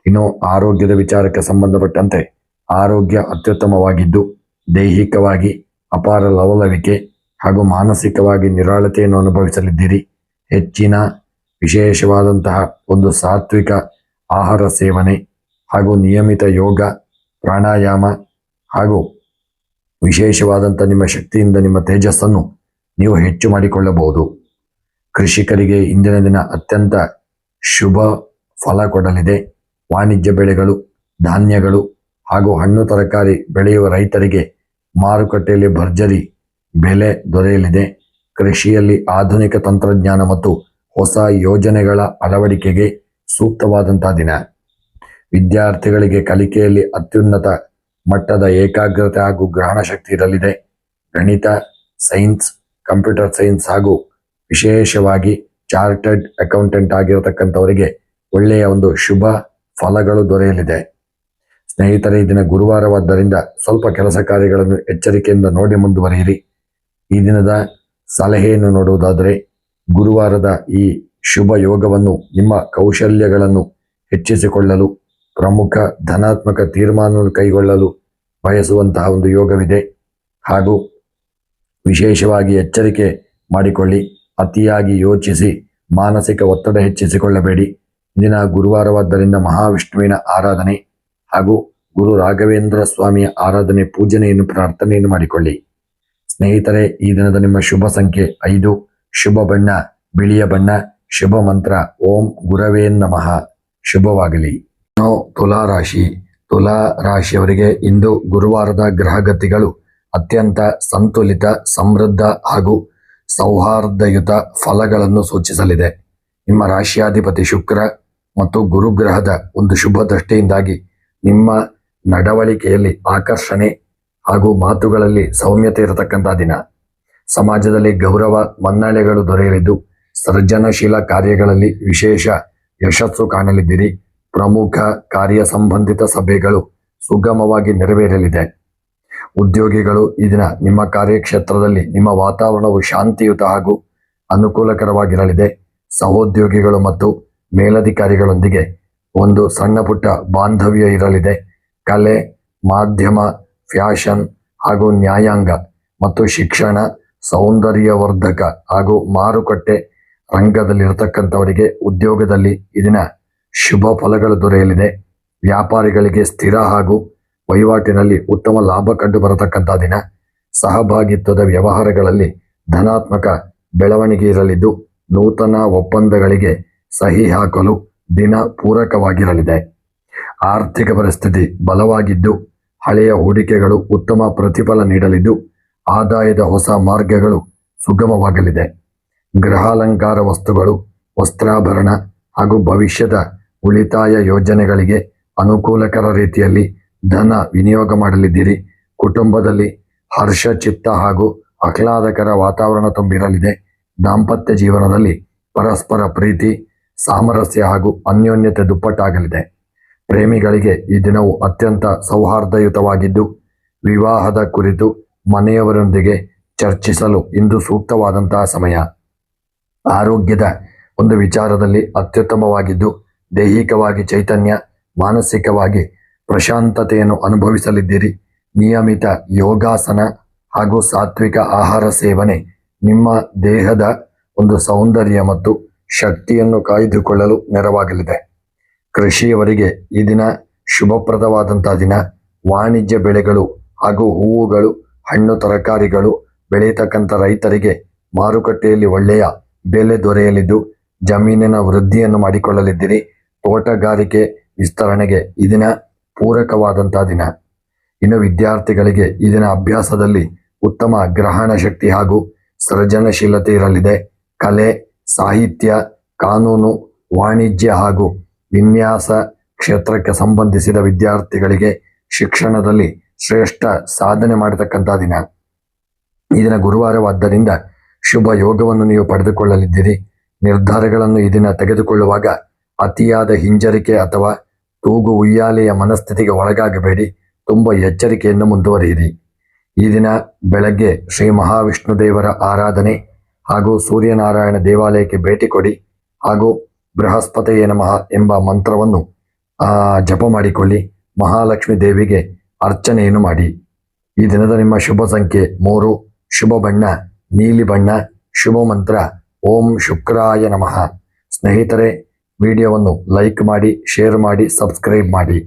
S1: ಇನ್ನು ಆರೋಗ್ಯದ ವಿಚಾರಕ್ಕೆ ಸಂಬಂಧಪಟ್ಟಂತೆ ಆರೋಗ್ಯ ಅತ್ಯುತ್ತಮವಾಗಿದ್ದು ದೈಹಿಕವಾಗಿ ಅಪಾರ ಲವಲವಿಕೆ ಹಾಗೂ ಮಾನಸಿಕವಾಗಿ ನಿರಾಳತೆಯನ್ನು ಅನುಭವಿಸಲಿದ್ದೀರಿ. ಹೆಚ್ಚಿನ ವಿಶೇಷವಾದಂತಹ ಒಂದು ಸಾತ್ವಿಕ ಆಹಾರ ಸೇವನೆ ಹಾಗೂ ನಿಯಮಿತ ಯೋಗ, ಪ್ರಾಣಾಯಾಮ ಹಾಗೂ ವಿಶೇಷವಾದಂಥ ನಿಮ್ಮ ಶಕ್ತಿಯಿಂದ ನಿಮ್ಮ ತೇಜಸ್ಸನ್ನು ನೀವು ಹೆಚ್ಚು ಮಾಡಿಕೊಳ್ಳಬಹುದು. ಕೃಷಿಕರಿಗೆ ಇಂದಿನ ದಿನ ಅತ್ಯಂತ ಶುಭ ಫಲ ಕೊಡಲಿದೆ. ವಾಣಿಜ್ಯ ಬೆಳೆಗಳು, ಧಾನ್ಯಗಳು ಹಾಗೂ ಹಣ್ಣು ತರಕಾರಿ ಬೆಳೆಯುವ ರೈತರಿಗೆ ಮಾರುಕಟ್ಟೆಯಲ್ಲಿ ಭರ್ಜರಿ ಬೆಲೆ ದೊರೆಯಲಿದೆ. ಕೃಷಿಯಲ್ಲಿ ಆಧುನಿಕ ತಂತ್ರಜ್ಞಾನ ಮತ್ತು ಹೊಸ ಯೋಜನೆಗಳ ಅಳವಡಿಕೆಗೆ ಸೂಕ್ತವಾದಂತಹ ದಿನ. ವಿದ್ಯಾರ್ಥಿಗಳಿಗೆ ಕಲಿಕೆಯಲ್ಲಿ ಅತ್ಯುನ್ನತ ಮಟ್ಟದ ಏಕಾಗ್ರತೆ ಹಾಗೂ ಗ್ರಹಣ ಶಕ್ತಿ ಇರಲಿದೆ. ಗಣಿತ, ಸೈನ್ಸ್, ಕಂಪ್ಯೂಟರ್ ಸೈನ್ಸ್ ಹಾಗೂ ವಿಶೇಷವಾಗಿ ಚಾರ್ಟರ್ಡ್ ಅಕೌಂಟೆಂಟ್ ಆಗಿರತಕ್ಕಂಥವರಿಗೆ ಒಳ್ಳೆಯ ಒಂದು ಶುಭ ಫಲಗಳು ದೊರೆಯಲಿದೆ. ಸ್ನೇಹಿತರೆ, ಈ ದಿನ ಗುರುವಾರವಾದ್ದರಿಂದ ಸ್ವಲ್ಪ ಕೆಲಸ ಕಾರ್ಯಗಳನ್ನು ಎಚ್ಚರಿಕೆಯಿಂದ ನೋಡಿ ಮುಂದುವರಿಯಿರಿ. ಈ ದಿನದ ಸಲಹೆಯನ್ನು ನೋಡುವುದಾದರೆ, ಗುರುವಾರದ ಈ ಶುಭ ಯೋಗವನ್ನು ನಿಮ್ಮ ಕೌಶಲ್ಯಗಳನ್ನು ಹೆಚ್ಚಿಸಿಕೊಳ್ಳಲು, ಪ್ರಮುಖ ಧನಾತ್ಮಕ ತೀರ್ಮಾನವನ್ನು ಕೈಗೊಳ್ಳಲು ಬಯಸುವಂತಹ ಒಂದು ಯೋಗವಿದೆ. ಹಾಗೂ ವಿಶೇಷವಾಗಿ ಎಚ್ಚರಿಕೆ ಮಾಡಿಕೊಳ್ಳಿ. ಅತಿಯಾಗಿ ಯೋಚಿಸಿ ಮಾನಸಿಕ ಒತ್ತಡ ಹೆಚ್ಚಿಸಿಕೊಳ್ಳಬೇಡಿ. ದಿನ ಗುರುವಾರವಾದ್ದರಿಂದ ಮಹಾವಿಷ್ಣುವಿನ ಆರಾಧನೆ ಹಾಗೂ ಗುರು ರಾಘವೇಂದ್ರ ಸ್ವಾಮಿಯ ಆರಾಧನೆ, ಪೂಜನೆಯನ್ನು, ಪ್ರಾರ್ಥನೆಯನ್ನು ಮಾಡಿಕೊಳ್ಳಿ. ಸ್ನೇಹಿತರೆ, ಈ ದಿನದ ನಿಮ್ಮ ಶುಭ ಸಂಖ್ಯೆ 5, ಶುಭ ಬಣ್ಣ ಬಿಳಿಯ ಬಣ್ಣ, ಶುಭ ಮಂತ್ರ ಓಂ ಗುರವೇ ನಮಃ. ಶುಭವಾಗಲಿ. ತುಲಾ ರಾಶಿ. ತುಲಾ ರಾಶಿಯವರಿಗೆ ಇಂದು ಗುರುವಾರದ ಗ್ರಹಗತಿಗಳು ಅತ್ಯಂತ ಸಂತುಲಿತ, ಸಮೃದ್ಧ ಹಾಗೂ ಸೌಹಾರ್ದಯುತ ಫಲಗಳನ್ನು ಸೂಚಿಸಲಿದೆ. ನಿಮ್ಮ ರಾಶಿಯಾಧಿಪತಿ ಶುಕ್ರ ಮತ್ತು ಗುರುಗ್ರಹದ ಒಂದು ಶುಭ ದೃಷ್ಟಿಯಿಂದಾಗಿ ನಿಮ್ಮ ನಡವಳಿಕೆಯಲ್ಲಿ ಆಕರ್ಷಣೆ ಹಾಗೂ ಮಾತುಗಳಲ್ಲಿ ಸೌಮ್ಯತೆ ಇರತಕ್ಕಂಥ ದಿನ. ಸಮಾಜದಲ್ಲಿ ಗೌರವ, ಮನ್ನಣೆಗಳು ದೊರೆಯಲಿದ್ದು ಸೃಜನಶೀಲ ಕಾರ್ಯಗಳಲ್ಲಿ ವಿಶೇಷ ಯಶಸ್ಸು ಕಾಣಲಿದ್ದೀರಿ. ಪ್ರಮುಖ ಕಾರ್ಯ ಸಂಬಂಧಿತ ಸಭೆಗಳು ಸುಗಮವಾಗಿ ನೆರವೇರಲಿದೆ. ಉದ್ಯೋಗಿಗಳು ಈ ದಿನ ನಿಮ್ಮ ಕಾರ್ಯಕ್ಷೇತ್ರದಲ್ಲಿ ನಿಮ್ಮ ವಾತಾವರಣವು ಶಾಂತಿಯುತ ಹಾಗೂ ಅನುಕೂಲಕರವಾಗಿರಲಿದೆ. ಸಹೋದ್ಯೋಗಿಗಳು ಮತ್ತು ಮೇಲಧಿಕಾರಿಗಳೊಂದಿಗೆ ಒಂದು ಸಣ್ಣ ಪುಟ್ಟ ಬಾಂಧವ್ಯ ಇರಲಿದೆ. ಕಲೆ, ಮಾಧ್ಯಮ, ಫ್ಯಾಷನ್ ಹಾಗೂ ನ್ಯಾಯಾಂಗ ಮತ್ತು ಶಿಕ್ಷಣ, ಸೌಂದರ್ಯವರ್ಧಕ ಹಾಗೂ ಮಾರುಕಟ್ಟೆ ರಂಗದಲ್ಲಿರತಕ್ಕಂಥವರಿಗೆ ಉದ್ಯೋಗದಲ್ಲಿ ಈ ದಿನ ಶುಭ ಫಲಗಳು ದೊರೆಯಲಿದೆ. ವ್ಯಾಪಾರಿಗಳಿಗೆ ಸ್ಥಿರ ಹಾಗೂ ವಹಿವಾಟಿನಲ್ಲಿ ಉತ್ತಮ ಲಾಭ ಕಂಡು ಬರತಕ್ಕಂಥ ದಿನ. ಸಹಭಾಗಿತ್ವದ ವ್ಯವಹಾರಗಳಲ್ಲಿ ಧನಾತ್ಮಕ ಬೆಳವಣಿಗೆ ಇರಲಿದ್ದು ನೂತನ ಒಪ್ಪಂದಗಳಿಗೆ ಸಹಿ ಹಾಕಲು ದಿನ ಪೂರಕವಾಗಿರಲಿದೆ. ಆರ್ಥಿಕ ಪರಿಸ್ಥಿತಿ ಬಲವಾಗಿದ್ದು ಹಳೆಯ ಹೂಡಿಕೆಗಳು ಉತ್ತಮ ಪ್ರತಿಫಲ ನೀಡಲಿದ್ದು ಆದಾಯದ ಹೊಸ ಮಾರ್ಗಗಳು ಸುಗಮವಾಗಲಿದೆ. ಗೃಹಾಲಂಕಾರ ವಸ್ತುಗಳು, ವಸ್ತ್ರಾಭರಣ ಹಾಗೂ ಭವಿಷ್ಯದ ಉಳಿತಾಯ ಯೋಜನೆಗಳಿಗೆ ಅನುಕೂಲಕರ ರೀತಿಯಲ್ಲಿ ಧನ ವಿನಿಯೋಗ ಮಾಡಲಿದ್ದೀರಿ. ಕುಟುಂಬದಲ್ಲಿ ಹರ್ಷಚಿತ್ತ ಹಾಗೂ ಆಹ್ಲಾದಕರ ವಾತಾವರಣ ತುಂಬಿರಲಿದೆ. ದಾಂಪತ್ಯ ಜೀವನದಲ್ಲಿ ಪರಸ್ಪರ ಪ್ರೀತಿ, ಸಾಮರಸ್ಯ ಹಾಗೂ ಅನ್ಯೋನ್ಯತೆ ದುಪ್ಪಟ್ಟಾಗಲಿದೆ. ಪ್ರೇಮಿಗಳಿಗೆ ಈ ದಿನವು ಅತ್ಯಂತ ಸೌಹಾರ್ದಯುತವಾಗಿದ್ದು ವಿವಾಹದ ಕುರಿತು ಮನೆಯವರೊಂದಿಗೆ ಚರ್ಚಿಸಲು ಇಂದು ಸೂಕ್ತವಾದಂತಹ ಸಮಯ. ಆರೋಗ್ಯದ ಒಂದು ವಿಚಾರದಲ್ಲಿ ಅತ್ಯುತ್ತಮವಾಗಿದ್ದು ದೈಹಿಕವಾಗಿ ಚೈತನ್ಯ, ಮಾನಸಿಕವಾಗಿ ಪ್ರಶಾಂತತೆಯನ್ನು ಅನುಭವಿಸಲಿದ್ದೀರಿ. ನಿಯಮಿತ ಯೋಗಾಸನ ಹಾಗೂ ಸಾತ್ವಿಕ ಆಹಾರ ಸೇವನೆ ನಿಮ್ಮ ದೇಹದ ಒಂದು ಸೌಂದರ್ಯ ಮತ್ತು ಶಕ್ತಿಯನ್ನು ಕಾಯ್ದುಕೊಳ್ಳಲು ನೆರವಾಗಲಿದೆ. ಕೃಷಿಯವರಿಗೆ ಈ ದಿನ ಶುಭಪ್ರದವಾದಂತಹ ದಿನ. ವಾಣಿಜ್ಯ ಬೆಳೆಗಳು ಹಾಗೂ ಹೂವುಗಳು, ಹಣ್ಣು ತರಕಾರಿಗಳು ಬೆಳೆಯತಕ್ಕಂಥ ರೈತರಿಗೆ ಮಾರುಕಟ್ಟೆಯಲ್ಲಿ ಒಳ್ಳೆಯ ಬೆಲೆ ದೊರೆಯಲಿದ್ದು ಜಮೀನಿನ ವೃದ್ಧಿಯನ್ನು ಮಾಡಿಕೊಳ್ಳಲಿದ್ದೀರಿ. ತೋಟಗಾರಿಕೆ ವಿಸ್ತರಣೆಗೆ ಈ ದಿನ ಪೂರಕವಾದಂತಹ ದಿನ. ಇನ್ನು ವಿದ್ಯಾರ್ಥಿಗಳಿಗೆ ಈ ದಿನ ಅಭ್ಯಾಸದಲ್ಲಿ ಉತ್ತಮ ಗ್ರಹಣ ಶಕ್ತಿ ಹಾಗೂ ಸೃಜನಶೀಲತೆ ಇರಲಿದೆ. ಕಲೆ, ಸಾಹಿತ್ಯ, ಕಾನೂನು, ವಾಣಿಜ್ಯ ಹಾಗೂ ವಿನ್ಯಾಸ ಕ್ಷೇತ್ರಕ್ಕೆ ಸಂಬಂಧಿಸಿದ ವಿದ್ಯಾರ್ಥಿಗಳಿಗೆ ಶಿಕ್ಷಣದಲ್ಲಿ ಶ್ರೇಷ್ಠ ಸಾಧನೆ ಮಾಡತಕ್ಕಂಥ ದಿನ. ಈ ದಿನ ಗುರುವಾರವಾದ್ದರಿಂದ ಶುಭ ಯೋಗವನ್ನು ನೀವು ಪಡೆದುಕೊಳ್ಳಲಿದ್ದೀರಿ. ನಿರ್ಧಾರಗಳನ್ನು ಈ ದಿನ ತೆಗೆದುಕೊಳ್ಳುವಾಗ ಅತಿಯಾದ ಹಿಂಜರಿಕೆ ಅಥವಾ ತೂಗು ಉಯ್ಯಾಲೆಯ ಮನಸ್ಥಿತಿಗೆ ಒಳಗಾಗಬೇಡಿ. ತುಂಬ ಎಚ್ಚರಿಕೆಯಿಂದ ಮುಂದುವರಿಯಿರಿ. ಈ ದಿನ ಬೆಳಗ್ಗೆ ಶ್ರೀ ಮಹಾವಿಷ್ಣು ದೇವರ ಆರಾಧನೆ ಹಾಗೂ ಸೂರ್ಯನಾರಾಯಣ ದೇವಾಲಯಕ್ಕೆ ಭೇಟಿ ಕೊಡಿ ಹಾಗೂ ಬೃಹಸ್ಪತಿಯೇ ನಮಃ ಎಂಬ ಮಂತ್ರವನ್ನು ಜಪ ಮಾಡಿಕೊಳ್ಳಿ. ಮಹಾಲಕ್ಷ್ಮಿ ದೇವಿಗೆ ಅರ್ಚನೆಯನ್ನು ಮಾಡಿ. ಈ ದಿನದ ನಿಮ್ಮ ಶುಭ ಸಂಖ್ಯೆ 3, ಶುಭ ಬಣ್ಣ ನೀಲಿ ಬಣ್ಣ, ಶುಭ ಮಂತ್ರ ಓಂ ಶುಕ್ರಾಯ ನಮಃ. ಸ್ನೇಹಿತರೆ, ವಿಡಿಯೋವನ್ನು ಲೈಕ್ ಮಾಡಿ, ಶೇರ್ ಮಾಡಿ, ಸಬ್ಸ್ಕ್ರೈಬ್ ಮಾಡಿ.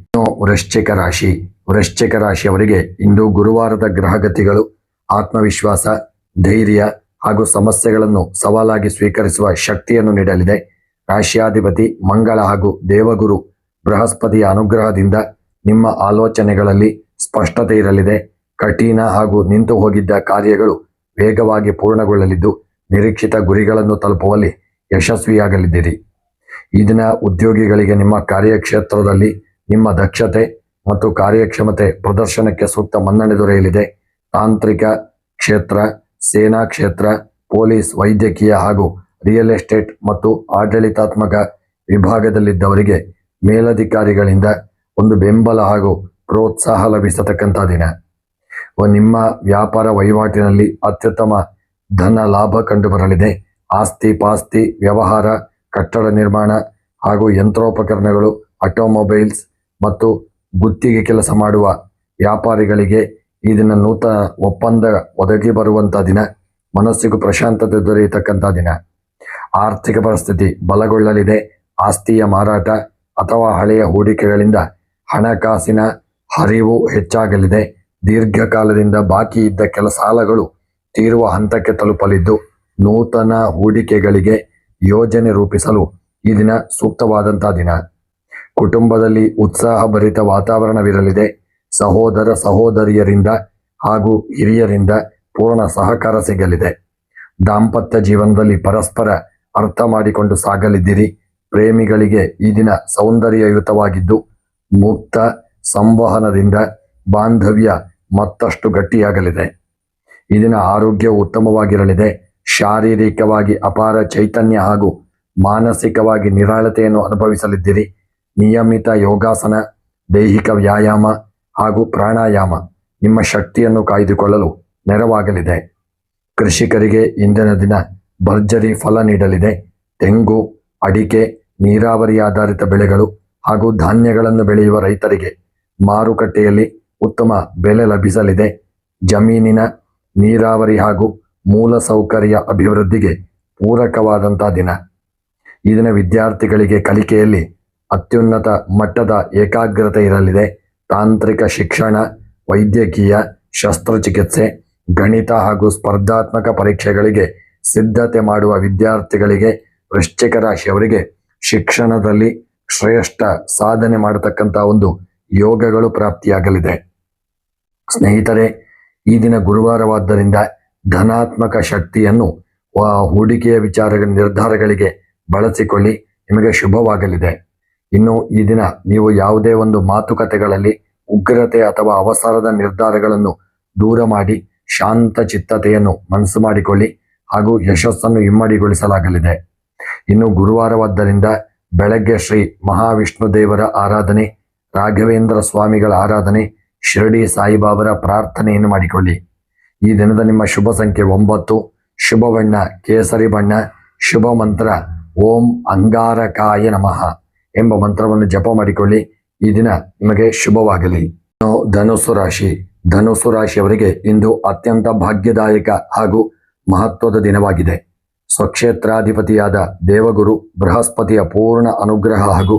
S1: ವೃಶ್ಚಿಕ ರಾಶಿಯವರಿಗೆ ಇಂದು ಗುರುವಾರದ ಗ್ರಹಗತಿಗಳು ಆತ್ಮವಿಶ್ವಾಸ, ಧೈರ್ಯ ಹಾಗೂ ಸಮಸ್ಯೆಗಳನ್ನು ಸವಾಲಾಗಿ ಸ್ವೀಕರಿಸುವ ಶಕ್ತಿಯನ್ನು ನೀಡಲಿದೆ. ರಾಶಿಯಾಧಿಪತಿ ಮಂಗಳ ಹಾಗೂ ದೇವಗುರು ಬೃಹಸ್ಪತಿಯ ಅನುಗ್ರಹದಿಂದ ನಿಮ್ಮ ಆಲೋಚನೆಗಳಲ್ಲಿ ಸ್ಪಷ್ಟತೆ ಇರಲಿದೆ. ಕಠಿಣ ಹಾಗೂ ನಿಂತು ಹೋಗಿದ್ದ ಕಾರ್ಯಗಳು ವೇಗವಾಗಿ ಪೂರ್ಣಗೊಳ್ಳಲಿದ್ದು ನಿರೀಕ್ಷಿತ ಗುರಿಗಳನ್ನು ತಲುಪುವಲ್ಲಿ ಯಶಸ್ವಿಯಾಗಲಿದ್ದೀರಿ. ಈ ದಿನ ಉದ್ಯೋಗಿಗಳಿಗೆ ನಿಮ್ಮ ಕಾರ್ಯಕ್ಷೇತ್ರದಲ್ಲಿ ನಿಮ್ಮ ದಕ್ಷತೆ ಮತ್ತು ಕಾರ್ಯಕ್ಷಮತೆ ಪ್ರದರ್ಶನಕ್ಕೆ ಸೂಕ್ತ ಮನ್ನಣೆ ದೊರೆಯಲಿದೆ. ತಾಂತ್ರಿಕ ಕ್ಷೇತ್ರ, ಸೇನಾ ಕ್ಷೇತ್ರ, ಪೊಲೀಸ್, ವೈದ್ಯಕೀಯ ಹಾಗೂ ರಿಯಲ್ ಎಸ್ಟೇಟ್ ಮತ್ತು ಆಡಳಿತಾತ್ಮಕ ವಿಭಾಗದಲ್ಲಿದ್ದವರಿಗೆ ಮೇಲಧಿಕಾರಿಗಳಿಂದ ಒಂದು ಬೆಂಬಲ ಹಾಗೂ ಪ್ರೋತ್ಸಾಹ ಲಭಿಸತಕ್ಕಂಥ ದಿನ. ನಿಮ್ಮ ವ್ಯಾಪಾರ ವಹಿವಾಟಿನಲ್ಲಿ ಅತ್ಯುತ್ತಮ ಧನ ಲಾಭ ಕಂಡುಬರಲಿದೆ. ಆಸ್ತಿ ಪಾಸ್ತಿ ವ್ಯವಹಾರ, ಕಟ್ಟಡ ನಿರ್ಮಾಣ ಹಾಗೂ ಯಂತ್ರೋಪಕರಣಗಳು, ಆಟೋಮೊಬೈಲ್ಸ್ ಮತ್ತು ಗುತ್ತಿಗೆ ಕೆಲಸ ಮಾಡುವ ವ್ಯಾಪಾರಿಗಳಿಗೆ ಈ ದಿನ ನೂತನ ಒಪ್ಪಂದ ಒದಗಿ ಬರುವಂಥ ದಿನ. ಮನಸ್ಸಿಗೂ ಪ್ರಶಾಂತತೆ ದೊರೆಯತಕ್ಕಂಥ ದಿನ. ಆರ್ಥಿಕ ಪರಿಸ್ಥಿತಿ ಬಲಗೊಳ್ಳಲಿದೆ. ಆಸ್ತಿಯ ಮಾರಾಟ ಅಥವಾ ಹಳೆಯ ಹೂಡಿಕೆಗಳಿಂದ ಹಣಕಾಸಿನ ಹರಿವು ಹೆಚ್ಚಾಗಲಿದೆ. ದೀರ್ಘಕಾಲದಿಂದ ಬಾಕಿ ಇದ್ದ ಕೆಲ ಸಾಲಗಳು ತೀರುವ ಹಂತಕ್ಕೆ ತಲುಪಲಿದ್ದು ನೂತನ ಹೂಡಿಕೆಗಳಿಗೆ ಯೋಜನೆ ರೂಪಿಸಲು ಈ ದಿನ ಸೂಕ್ತವಾದಂಥ ದಿನ. ಕುಟುಂಬದಲ್ಲಿ ಉತ್ಸಾಹಭರಿತ ವಾತಾವರಣವಿರಲಿದೆ. ಸಹೋದರ ಸಹೋದರಿಯರಿಂದ ಹಾಗೂ ಹಿರಿಯರಿಂದ ಪೂರ್ಣ ಸಹಕಾರ ಸಿಗಲಿದೆ. ದಾಂಪತ್ಯ ಜೀವನದಲ್ಲಿ ಪರಸ್ಪರ ಅರ್ಥ ಮಾಡಿಕೊಂಡು ಸಾಗಲಿದ್ದೀರಿ. ಪ್ರೇಮಿಗಳಿಗೆ ಈ ದಿನ ಸೌಂದರ್ಯಯುತವಾಗಿದ್ದು ಮುಕ್ತ ಸಂವಹನದಿಂದ ಬಾಂಧವ್ಯ ಮತ್ತಷ್ಟು ಗಟ್ಟಿಯಾಗಲಿದೆ. ಈ ದಿನ ಆರೋಗ್ಯವು ಉತ್ತಮವಾಗಿರಲಿದೆ. ಶಾರೀರಿಕವಾಗಿ ಅಪಾರ ಚೈತನ್ಯ ಹಾಗೂ ಮಾನಸಿಕವಾಗಿ ನಿರಾಳತೆಯನ್ನು ಅನುಭವಿಸಲಿದ್ದೀರಿ. ನಿಯಮಿತ ಯೋಗಾಸನ, ದೈಹಿಕ ವ್ಯಾಯಾಮ ಹಾಗೂ ಪ್ರಾಣಾಯಾಮ ನಿಮ್ಮ ಶಕ್ತಿಯನ್ನು ಕಾಯ್ದುಕೊಳ್ಳಲು ನೆರವಾಗಲಿದೆ. ಕೃಷಿಕರಿಗೆ ಇಂದಿನ ದಿನ ಭರ್ಜರಿ ಫಲ ನೀಡಲಿದೆ. ತೆಂಗು, ಅಡಿಕೆ, ನೀರಾವರಿ ಆಧಾರಿತ ಬೆಳೆಗಳು ಹಾಗೂ ಧಾನ್ಯಗಳನ್ನು ಬೆಳೆಯುವ ರೈತರಿಗೆ ಮಾರುಕಟ್ಟೆಯಲ್ಲಿ ಉತ್ತಮ ಬೆಲೆ ಲಭಿಸಲಿದೆ. ಜಮೀನಿನ ನೀರಾವರಿ ಹಾಗೂ ಮೂಲಸೌಕರ್ಯ ಅಭಿವೃದ್ಧಿಗೆ ಪೂರಕವಾದಂಥ ದಿನ. ಈ ದಿನ ವಿದ್ಯಾರ್ಥಿಗಳಿಗೆ ಕಲಿಕೆಯಲ್ಲಿ ಅತ್ಯುನ್ನತ ಮಟ್ಟದ ಏಕಾಗ್ರತೆ ಇರಲಿದೆ. ತಾಂತ್ರಿಕ ಶಿಕ್ಷಣ, ವೈದ್ಯಕೀಯ, ಶಸ್ತ್ರಚಿಕಿತ್ಸೆ, ಗಣಿತ ಹಾಗೂ ಸ್ಪರ್ಧಾತ್ಮಕ ಪರೀಕ್ಷೆಗಳಿಗೆ ಸಿದ್ಧತೆ ಮಾಡುವ ವಿದ್ಯಾರ್ಥಿಗಳಿಗೆ, ವೃಶ್ಚಿಕ ರಾಶಿಯವರಿಗೆ ಶಿಕ್ಷಣದಲ್ಲಿ ಶ್ರೇಷ್ಠ ಸಾಧನೆ ಮಾಡತಕ್ಕಂಥ ಒಂದು ಯೋಗಗಳು ಪ್ರಾಪ್ತಿಯಾಗಲಿದೆ. ಸ್ನೇಹಿತರೆ, ಈ ದಿನ ಗುರುವಾರವಾದ್ದರಿಂದ ಧನಾತ್ಮಕ ಶಕ್ತಿಯನ್ನು ಹೂಡಿಕೆಯ ನಿರ್ಧಾರಗಳಿಗೆ ಬಳಸಿಕೊಳ್ಳಿ, ನಿಮಗೆ ಶುಭವಾಗಲಿದೆ. ಇನ್ನು ಈ ದಿನ ನೀವು ಯಾವುದೇ ಒಂದು ಮಾತುಕತೆಗಳಲ್ಲಿ ಉಗ್ರತೆ ಅಥವಾ ಅವಸರದ ನಿರ್ಧಾರಗಳನ್ನು ದೂರ ಮಾಡಿ ಶಾಂತ ಚಿತ್ತತೆಯನ್ನು ಮನಸ್ಸು ಮಾಡಿಕೊಳ್ಳಿ ಹಾಗೂ ಯಶಸ್ಸನ್ನು ಇಮ್ಮಡಿಗೊಳಿಸಲಾಗಲಿದೆ. ಇನ್ನು ಗುರುವಾರವಾದ್ದರಿಂದ ಬೆಳಗ್ಗೆ ಶ್ರೀ ಮಹಾವಿಷ್ಣು ದೇವರ ಆರಾಧನೆ, ರಾಘವೇಂದ್ರ ಸ್ವಾಮಿಗಳ ಆರಾಧನೆ, ಶಿರಡಿ ಸಾಯಿಬಾಬರ ಪ್ರಾರ್ಥನೆಯನ್ನು ಮಾಡಿಕೊಳ್ಳಿ. ಈ ದಿನದ ನಿಮ್ಮ ಶುಭ ಸಂಖ್ಯೆ 9, ಶುಭ ಬಣ್ಣ ಕೇಸರಿ ಬಣ್ಣ, ಶುಭ ಮಂತ್ರ ಓಂ ಅಂಗಾರಕಾಯ ನಮಃ ಎಂಬ ಮಂತ್ರವನ್ನು ಜಪ ಮಾಡಿಕೊಳ್ಳಿ. ಈ ದಿನ ನಿಮಗೆ ಶುಭವಾಗಲಿ. ಧನುಸ್ಸು ರಾಶಿ. ಧನುಸ್ಸು ರಾಶಿಯವರಿಗೆ ಇಂದು ಅತ್ಯಂತ ಭಾಗ್ಯದಾಯಕ ಹಾಗೂ ಮಹತ್ವದ ದಿನವಾಗಿದೆ. ಸ್ವಕ್ಷೇತ್ರಾಧಿಪತಿಯಾದ ದೇವಗುರು ಬೃಹಸ್ಪತಿಯ ಪೂರ್ಣ ಅನುಗ್ರಹ ಹಾಗೂ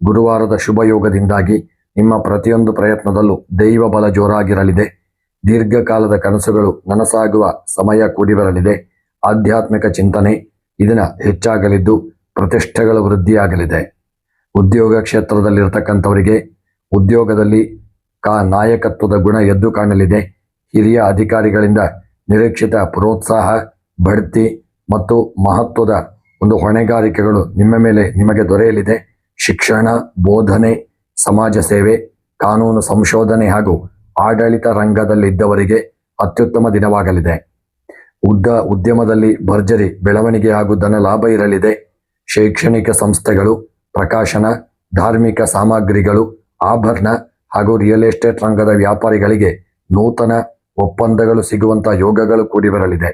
S1: ಗುರುವಾರದ ಶುಭಯೋಗದಿಂದಾಗಿ ನಿಮ್ಮ ಪ್ರತಿಯೊಂದು ಪ್ರಯತ್ನದಲ್ಲೂ ದೈವ ಬಲ ಜೋರಾಗಿರಲಿದೆ. ದೀರ್ಘಕಾಲದ ಕನಸುಗಳು ನನಸಾಗುವ ಸಮಯ ಕೂಡಿ ಬರಲಿದೆ. ಆಧ್ಯಾತ್ಮಿಕ ಚಿಂತನೆ ಇದನ್ನ ಹೆಚ್ಚಾಗಲಿದ್ದು ಪ್ರತಿಷ್ಠೆಗಳ ವೃದ್ಧಿಯಾಗಲಿದೆ. ಉದ್ಯೋಗ ಕ್ಷೇತ್ರದಲ್ಲಿರತಕ್ಕಂಥವರಿಗೆ ಉದ್ಯೋಗದಲ್ಲಿ ನಾಯಕತ್ವದ ಗುಣ ಎದ್ದು ಕಾಣಲಿದೆ. ಹಿರಿಯ ಅಧಿಕಾರಿಗಳಿಂದ ನಿರೀಕ್ಷಿತ ಪ್ರೋತ್ಸಾಹ, ಬಡ್ತಿ ಮತ್ತು ಮಹತ್ವದ ಒಂದು ಹೊಣೆಗಾರಿಕೆಗಳು ನಿಮ್ಮ ಮೇಲೆ ನಿಮಗೆ ದೊರೆಯಲಿದೆ. ಶಿಕ್ಷಣ, ಬೋಧನೆ, ಸಮಾಜ ಸೇವೆ, ಕಾನೂನು ಸಂಶೋಧನೆ ಹಾಗೂ ಆಡಳಿತ ರಂಗದಲ್ಲಿದ್ದವರಿಗೆ ಅತ್ಯುತ್ತಮ ದಿನವಾಗಲಿದೆ. ಉದ್ಯಮದಲ್ಲಿ ಭರ್ಜರಿ ಬೆಳವಣಿಗೆ ಹಾಗೂ ಧನ ಲಾಭ ಇರಲಿದೆ. ಶೈಕ್ಷಣಿಕ ಸಂಸ್ಥೆಗಳು, ಪ್ರಕಾಶನ, ಧಾರ್ಮಿಕ ಸಾಮಗ್ರಿಗಳು, ಆಭರಣ ಹಾಗೂ ರಿಯಲ್ ಎಸ್ಟೇಟ್ ರಂಗದ ವ್ಯಾಪಾರಿಗಳಿಗೆ ನೂತನ ಒಪ್ಪಂದಗಳು ಸಿಗುವಂಥ ಯೋಗಗಳು ಕೂಡಿ ಬರಲಿದೆ.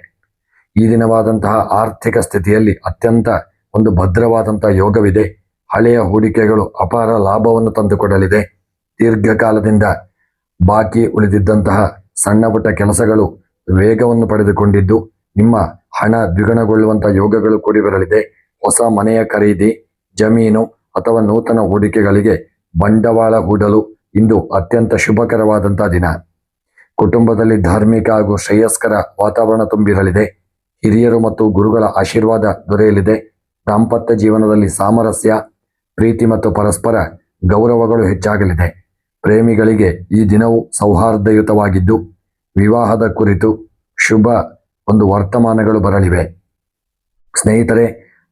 S1: ಈ ದಿನವಾದಂತಹ ಆರ್ಥಿಕ ಸ್ಥಿತಿಯಲ್ಲಿ ಅತ್ಯಂತ ಒಂದು ಭದ್ರವಾದಂಥ ಯೋಗವಿದೆ. ಹಳೆಯ ಹೂಡಿಕೆಗಳು ಅಪಾರ ಲಾಭವನ್ನು ತಂದುಕೊಡಲಿದೆ. ದೀರ್ಘಕಾಲದಿಂದ ಬಾಕಿ ಉಳಿದಿದ್ದಂತಹ ಸಣ್ಣ ಪುಟ್ಟ ಕೆಲಸಗಳು ವೇಗವನ್ನು ಪಡೆದುಕೊಂಡಿದ್ದು ನಿಮ್ಮ ಹಣ ದ್ವಿಗುಣಗೊಳ್ಳುವಂಥ ಯೋಗಗಳು ಕೂಡಿ ಬರಲಿದೆ. ಹೊಸ ಮನೆಯ ಖರೀದಿ, ಜಮೀನು ಅಥವಾ ನೂತನ ಹೂಡಿಕೆಗಳಿಗೆ ಬಂಡವಾಳ ಹೂಡಲು ಇಂದು ಅತ್ಯಂತ ಶುಭಕರವಾದಂಥ ದಿನ. ಕುಟುಂಬದಲ್ಲಿ ಧಾರ್ಮಿಕ ಹಾಗೂ ಶ್ರೇಯಸ್ಕರ ವಾತಾವರಣ ತುಂಬಿರಲಿದೆ. ಹಿರಿಯರು ಮತ್ತು ಗುರುಗಳ ಆಶೀರ್ವಾದ ದೊರೆಯಲಿದೆ. ದಾಂಪತ್ಯ ಜೀವನದಲ್ಲಿ ಸಾಮರಸ್ಯ, ಪ್ರೀತಿ ಮತ್ತು ಪರಸ್ಪರ ಗೌರವಗಳು ಹೆಚ್ಚಾಗಲಿದೆ. ಪ್ರೇಮಿಗಳಿಗೆ ಈ ದಿನವು ಸೌಹಾರ್ದಯುತವಾಗಿದ್ದು ವಿವಾಹದ ಕುರಿತು ಶುಭ ಒಂದು ವರ್ತಮಾನಗಳು ಬರಲಿವೆ. ಸ್ನೇಹಿತರೆ,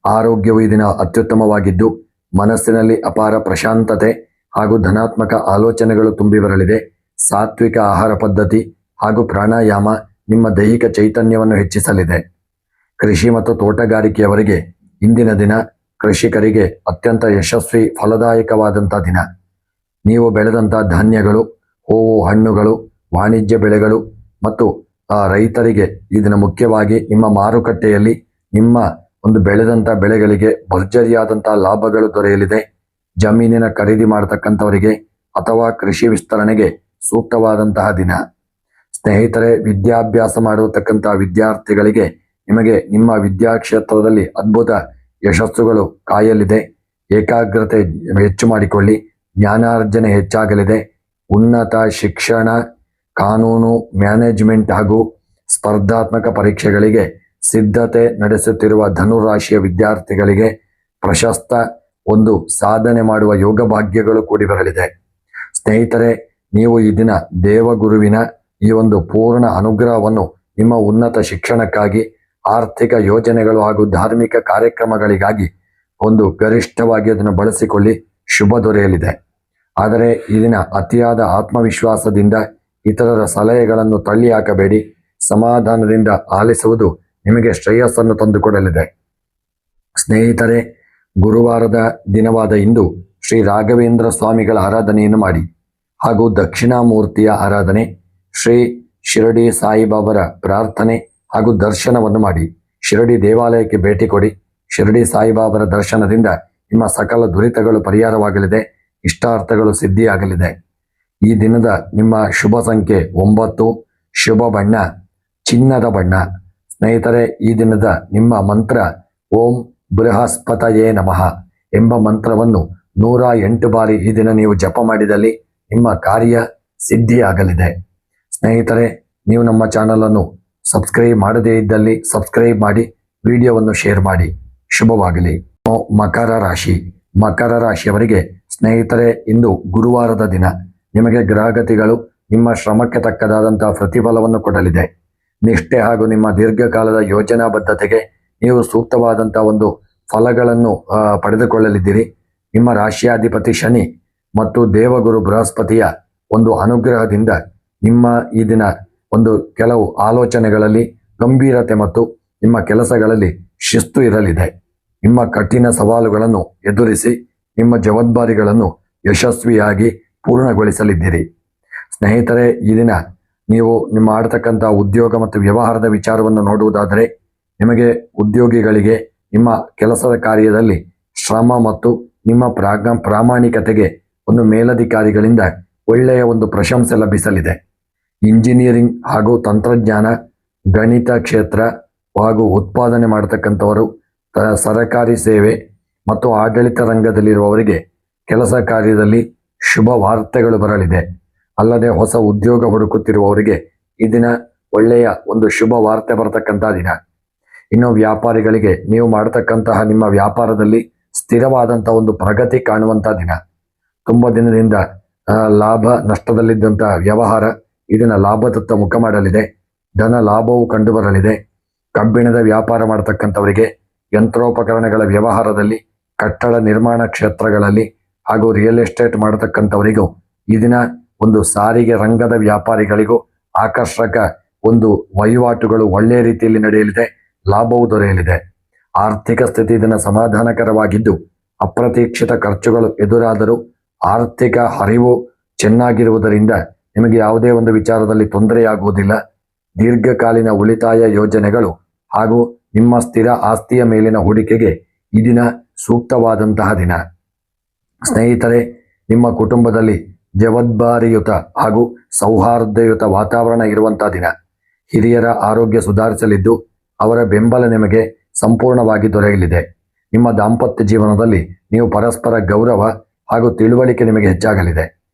S1: ಆರೋಗ್ಯವು ಈ ದಿನ ಅತ್ಯುತ್ತಮವಾಗಿದ್ದು ಮನಸ್ಸಿನಲ್ಲಿ ಅಪಾರ ಪ್ರಶಾಂತತೆ ಹಾಗೂ ಧನಾತ್ಮಕ ಆಲೋಚನೆಗಳು ತುಂಬಿ ಬರಲಿದೆ. ಸಾತ್ವಿಕ ಆಹಾರ ಪದ್ಧತಿ ಹಾಗೂ ಪ್ರಾಣಾಯಾಮ ನಿಮ್ಮ ದೈಹಿಕ ಚೈತನ್ಯವನ್ನು ಹೆಚ್ಚಿಸಲಿದೆ. ಕೃಷಿ ಮತ್ತು ತೋಟಗಾರಿಕೆಯವರಿಗೆ ಇಂದಿನ ದಿನ ಕೃಷಿಕರಿಗೆ ಅತ್ಯಂತ ಯಶಸ್ವಿ ಫಲದಾಯಕವಾದಂಥ ದಿನ. ನೀವು ಬೆಳೆದಂಥ ಧಾನ್ಯಗಳು, ಹೂವು, ಹಣ್ಣುಗಳು, ವಾಣಿಜ್ಯ ಬೆಳೆಗಳು ಮತ್ತು ರೈತರಿಗೆ ಈ ದಿನ ಮುಖ್ಯವಾಗಿ ನಿಮ್ಮ ಮಾರುಕಟ್ಟೆಯಲ್ಲಿ ನಿಮ್ಮ ಒಂದು ಬೆಳೆದಂಥ ಬೆಳೆಗಳಿಗೆ ಭರ್ಜರಿಯಾದಂಥ ಲಾಭಗಳು ದೊರೆಯಲಿದೆ. ಜಮೀನಿನ ಖರೀದಿ ಮಾಡತಕ್ಕಂಥವರಿಗೆ ಅಥವಾ ಕೃಷಿ ವಿಸ್ತರಣೆಗೆ ಸೂಕ್ತವಾದಂತಹ ದಿನ. ಸ್ನೇಹಿತರೆ, ವಿದ್ಯಾಭ್ಯಾಸ ಮಾಡತಕ್ಕಂಥ ವಿದ್ಯಾರ್ಥಿಗಳಿಗೆ ನಿಮಗೆ ನಿಮ್ಮ ವಿದ್ಯಾಕ್ಷೇತ್ರದಲ್ಲಿ ಅದ್ಭುತ ಯಶಸ್ಸುಗಳು ಕಾಯಲಿದೆ. ಏಕಾಗ್ರತೆ ಹೆಚ್ಚು ಮಾಡಿಕೊಳ್ಳಿ. ಜ್ಞಾನಾರ್ಜನೆ ಹೆಚ್ಚಾಗಲಿದೆ. ಉನ್ನತ ಶಿಕ್ಷಣ, ಕಾನೂನು, ಮ್ಯಾನೇಜ್ಮೆಂಟ್ ಹಾಗೂ ಸ್ಪರ್ಧಾತ್ಮಕ ಪರೀಕ್ಷೆಗಳಿಗೆ ಸಿದ್ಧತೆ ನಡೆಸುತ್ತಿರುವ ಧನುರಾಶಿಯ ವಿದ್ಯಾರ್ಥಿಗಳಿಗೆ ಪ್ರಶಸ್ತ ಒಂದು ಸಾಧನೆ ಮಾಡುವ ಯೋಗ ಭಾಗ್ಯಗಳು ಕೂಡಿ ಬರಲಿದೆ. ಸ್ನೇಹಿತರೆ, ನೀವು ಈ ದಿನ ದೇವಗುರುವಿನ ಈ ಒಂದು ಪೂರ್ಣ ಅನುಗ್ರಹವನ್ನು ನಿಮ್ಮ ಉನ್ನತ ಶಿಕ್ಷಣಕ್ಕಾಗಿ, ಆರ್ಥಿಕ ಯೋಜನೆಗಳು ಹಾಗೂ ಧಾರ್ಮಿಕ ಕಾರ್ಯಕ್ರಮಗಳಿಗಾಗಿ ಒಂದು ಗರಿಷ್ಠವಾಗಿ ಅದನ್ನು ಬಳಸಿಕೊಳ್ಳಿ, ಶುಭ ದೊರೆಯಲಿದೆ. ಆದರೆ ಈ ದಿನ ಅತಿಯಾದ ಆತ್ಮವಿಶ್ವಾಸದಿಂದ ಇತರರ ಸಲಹೆಗಳನ್ನು ತಳ್ಳಿ ಹಾಕಬೇಡಿ. ಸಮಾಧಾನದಿಂದ ಆಲಿಸುವುದು ನಿಮಗೆ ಶ್ರೇಯಸ್ಸನ್ನು ತಂದುಕೊಡಲಿದೆ. ಸ್ನೇಹಿತರೆ, ಗುರುವಾರದ ದಿನವಾದ ಇಂದು ಶ್ರೀ ರಾಘವೇಂದ್ರ ಸ್ವಾಮಿಗಳ ಆರಾಧನೆಯನ್ನು ಮಾಡಿ. ಹಾಗೂ ದಕ್ಷಿಣಾಮೂರ್ತಿಯ ಆರಾಧನೆ, ಶ್ರೀ ಶಿರಡಿ ಸಾಯಿಬಾಬರ ಪ್ರಾರ್ಥನೆ ಹಾಗೂ ದರ್ಶನವನ್ನು ಮಾಡಿ. ಶಿರಡಿ ದೇವಾಲಯಕ್ಕೆ ಭೇಟಿ ಕೊಡಿ. ಶಿರಡಿ ಸಾಯಿಬಾಬರ ದರ್ಶನದಿಂದ ನಿಮ್ಮ ಸಕಲ ದುರಿತಗಳು ಪರಿಹಾರವಾಗಲಿದೆ, ಇಷ್ಟಾರ್ಥಗಳು ಸಿದ್ಧಿಯಾಗಲಿದೆ. ಈ ದಿನದ ನಿಮ್ಮ ಶುಭ ಸಂಖ್ಯೆ 9, ಶುಭ ಬಣ್ಣ ಚಿನ್ನದ ಬಣ್ಣ. ಸ್ನೇಹಿತರೆ, ಈ ದಿನದ ನಿಮ್ಮ ಮಂತ್ರ ಓಂ ಬೃಹಸ್ಪತಯೇ ನಮಃ ಎಂಬ ಮಂತ್ರವನ್ನು 108 ಬಾರಿ ಈ ದಿನ ನೀವು ಜಪ ಮಾಡಿದಲ್ಲಿ ನಿಮ್ಮ ಕಾರ್ಯ ಸಿದ್ಧಿಯಾಗಲಿದೆ. ಸ್ನೇಹಿತರೆ, ನೀವು ನಮ್ಮ ಚಾನಲನ್ನು ಸಬ್ಸ್ಕ್ರೈಬ್ ಮಾಡದೇ ಇದ್ದಲ್ಲಿ ಸಬ್ಸ್ಕ್ರೈಬ್ ಮಾಡಿ, ವಿಡಿಯೋವನ್ನು ಶೇರ್ ಮಾಡಿ. ಶುಭವಾಗಲಿ. ಮಕರ ರಾಶಿ. ಮಕರ ರಾಶಿಯವರಿಗೆ ಸ್ನೇಹಿತರೆ, ಇಂದು ಗುರುವಾರದ ದಿನ. ನಿಮಗೆ ಗ್ರಹಗತಿಗಳು ನಿಮ್ಮ ಶ್ರಮಕ್ಕೆ ತಕ್ಕದಾದಂತಹ ಪ್ರತಿಫಲವನ್ನು ಕೊಡಲಿದೆ. ನಿಷ್ಠೆ ಹಾಗೂ ನಿಮ್ಮ ದೀರ್ಘಕಾಲದ ಯೋಜನಾಬದ್ಧತೆಗೆ ನೀವು ಸೂಕ್ತವಾದಂತಹ ಒಂದು ಫಲಗಳನ್ನು ಪಡೆದುಕೊಳ್ಳಲಿದ್ದೀರಿ. ನಿಮ್ಮ ರಾಶಿಯಾಧಿಪತಿ ಶನಿ ಮತ್ತು ದೇವಗುರು ಬೃಹಸ್ಪತಿಯ ಒಂದು ಅನುಗ್ರಹದಿಂದ ನಿಮ್ಮ ಈ ದಿನ ಒಂದು ಕೆಲವು ಆಲೋಚನೆಗಳಲ್ಲಿ ಗಂಭೀರತೆ ಮತ್ತು ನಿಮ್ಮ ಕೆಲಸಗಳಲ್ಲಿ ಶಿಸ್ತು ಇರಲಿದೆ. ನಿಮ್ಮ ಕಠಿಣ ಸವಾಲುಗಳನ್ನು ಎದುರಿಸಿ ನಿಮ್ಮ ಜವಾಬ್ದಾರಿಗಳನ್ನು ಯಶಸ್ವಿಯಾಗಿ ಪೂರ್ಣಗೊಳಿಸಲಿದ್ದೀರಿ. ಸ್ನೇಹಿತರೆ, ಈ ದಿನ ನೀವು ನಿಮ್ಮ ಆಡ್ತಕ್ಕಂಥ ಉದ್ಯೋಗ ಮತ್ತು ವ್ಯವಹಾರದ ವಿಚಾರವನ್ನು ನೋಡುವುದಾದರೆ, ನಿಮಗೆ ಉದ್ಯೋಗಿಗಳಿಗೆ ನಿಮ್ಮ ಕೆಲಸದ ಕಾರ್ಯದಲ್ಲಿ ಶ್ರಮ ಮತ್ತು ನಿಮ್ಮ ಪ್ರಾಮಾಣಿಕತೆಗೆ ಒಂದು ಮೇಲಧಿಕಾರಿಗಳಿಂದ ಒಳ್ಳೆಯ ಒಂದು ಪ್ರಶಂಸೆ ಲಭಿಸಲಿದೆ. ಇಂಜಿನಿಯರಿಂಗ್ ಹಾಗೂ ತಂತ್ರಜ್ಞಾನ, ಗಣಿತ ಕ್ಷೇತ್ರ ಹಾಗೂ ಉತ್ಪಾದನೆ ಮಾಡತಕ್ಕಂಥವರು, ಸರಕಾರಿ ಸೇವೆ ಮತ್ತು ಆಡಳಿತ ರಂಗದಲ್ಲಿರುವವರಿಗೆ ಕೆಲಸ ಕಾರ್ಯದಲ್ಲಿ ಶುಭ ವಾರ್ತೆಗಳು ಬರಲಿದೆ. ಅಲ್ಲದೆ ಹೊಸ ಉದ್ಯೋಗ ಹುಡುಕುತ್ತಿರುವವರಿಗೆ ಈ ದಿನ ಒಳ್ಳೆಯ ಒಂದು ಶುಭ ವಾರ್ತೆ ಬರತಕ್ಕಂಥ ದಿನ. ಇನ್ನು ವ್ಯಾಪಾರಿಗಳಿಗೆ ನೀವು ಮಾಡತಕ್ಕಂತಹ ನಿಮ್ಮ ವ್ಯಾಪಾರದಲ್ಲಿ ಸ್ಥಿರವಾದಂಥ ಒಂದು ಪ್ರಗತಿ ಕಾಣುವಂಥ ದಿನ. ತುಂಬ ದಿನದಿಂದ ಲಾಭ ನಷ್ಟದಲ್ಲಿದ್ದಂತಹ ವ್ಯವಹಾರ ಇದನ್ನ ಲಾಭದತ್ತ ಮುಖ ಮಾಡಲಿದೆ. ಧನ ಲಾಭವು ಕಂಡುಬರಲಿದೆ. ಕಬ್ಬಿಣದ ವ್ಯಾಪಾರ ಮಾಡತಕ್ಕಂಥವರಿಗೆ, ಯಂತ್ರೋಪಕರಣಗಳ ವ್ಯವಹಾರದಲ್ಲಿ, ಕಟ್ಟಡ ನಿರ್ಮಾಣ ಕ್ಷೇತ್ರಗಳಲ್ಲಿ ಹಾಗೂ ರಿಯಲ್ ಎಸ್ಟೇಟ್ ಮಾಡತಕ್ಕಂಥವರಿಗೂ ಈ ದಿನ ಒಂದು ಸಾರಿಗೆ ರಂಗದ ವ್ಯಾಪಾರಿಗಳಿಗೂ ಆಕರ್ಷಕ ಒಂದು ವಹಿವಾಟುಗಳು ಒಳ್ಳೆಯ ರೀತಿಯಲ್ಲಿ ನಡೆಯಲಿದೆ. ಲಾಭವು ದೊರೆಯಲಿದೆ. ಆರ್ಥಿಕ ಸ್ಥಿತಿ ಇದನ್ನು ಸಮಾಧಾನಕರವಾಗಿದ್ದು, ಅಪ್ರತೀಕ್ಷಿತ ಖರ್ಚುಗಳು ಎದುರಾದರೂ ಆರ್ಥಿಕ ಹರಿವು ಚೆನ್ನಾಗಿರುವುದರಿಂದ ನಿಮಗೆ ಯಾವುದೇ ಒಂದು ವಿಚಾರದಲ್ಲಿ ತೊಂದರೆಯಾಗುವುದಿಲ್ಲ. ದೀರ್ಘಕಾಲೀನ ಉಳಿತಾಯ ಯೋಜನೆಗಳು ಹಾಗೂ ನಿಮ್ಮ ಸ್ಥಿರ ಆಸ್ತಿಯ ಮೇಲಿನ ಹೂಡಿಕೆಗೆ ಈ ದಿನ ಸೂಕ್ತವಾದಂತಹ ದಿನ. ಸ್ನೇಹಿತರೆ, ನಿಮ್ಮ ಕುಟುಂಬದಲ್ಲಿ ಜವಾಬ್ದಾರಿಯುತ ಹಾಗೂ ಸೌಹಾರ್ದಯುತ ವಾತಾವರಣ ಇರುವಂತಹ ದಿನ. ಹಿರಿಯರ ಆರೋಗ್ಯ ಸುಧಾರಿಸಲಿದ್ದು ಅವರ ಬೆಂಬಲ ನಿಮಗೆ ಸಂಪೂರ್ಣವಾಗಿ ದೊರೆಯಲಿದೆ. ನಿಮ್ಮ ದಾಂಪತ್ಯ ಜೀವನದಲ್ಲಿ ನೀವು ಪರಸ್ಪರ ಗೌರವ ಹಾಗೂ ತಿಳುವಳಿಕೆ ನಿಮಗೆ ಹೆಚ್ಚಾಗಲಿದೆ.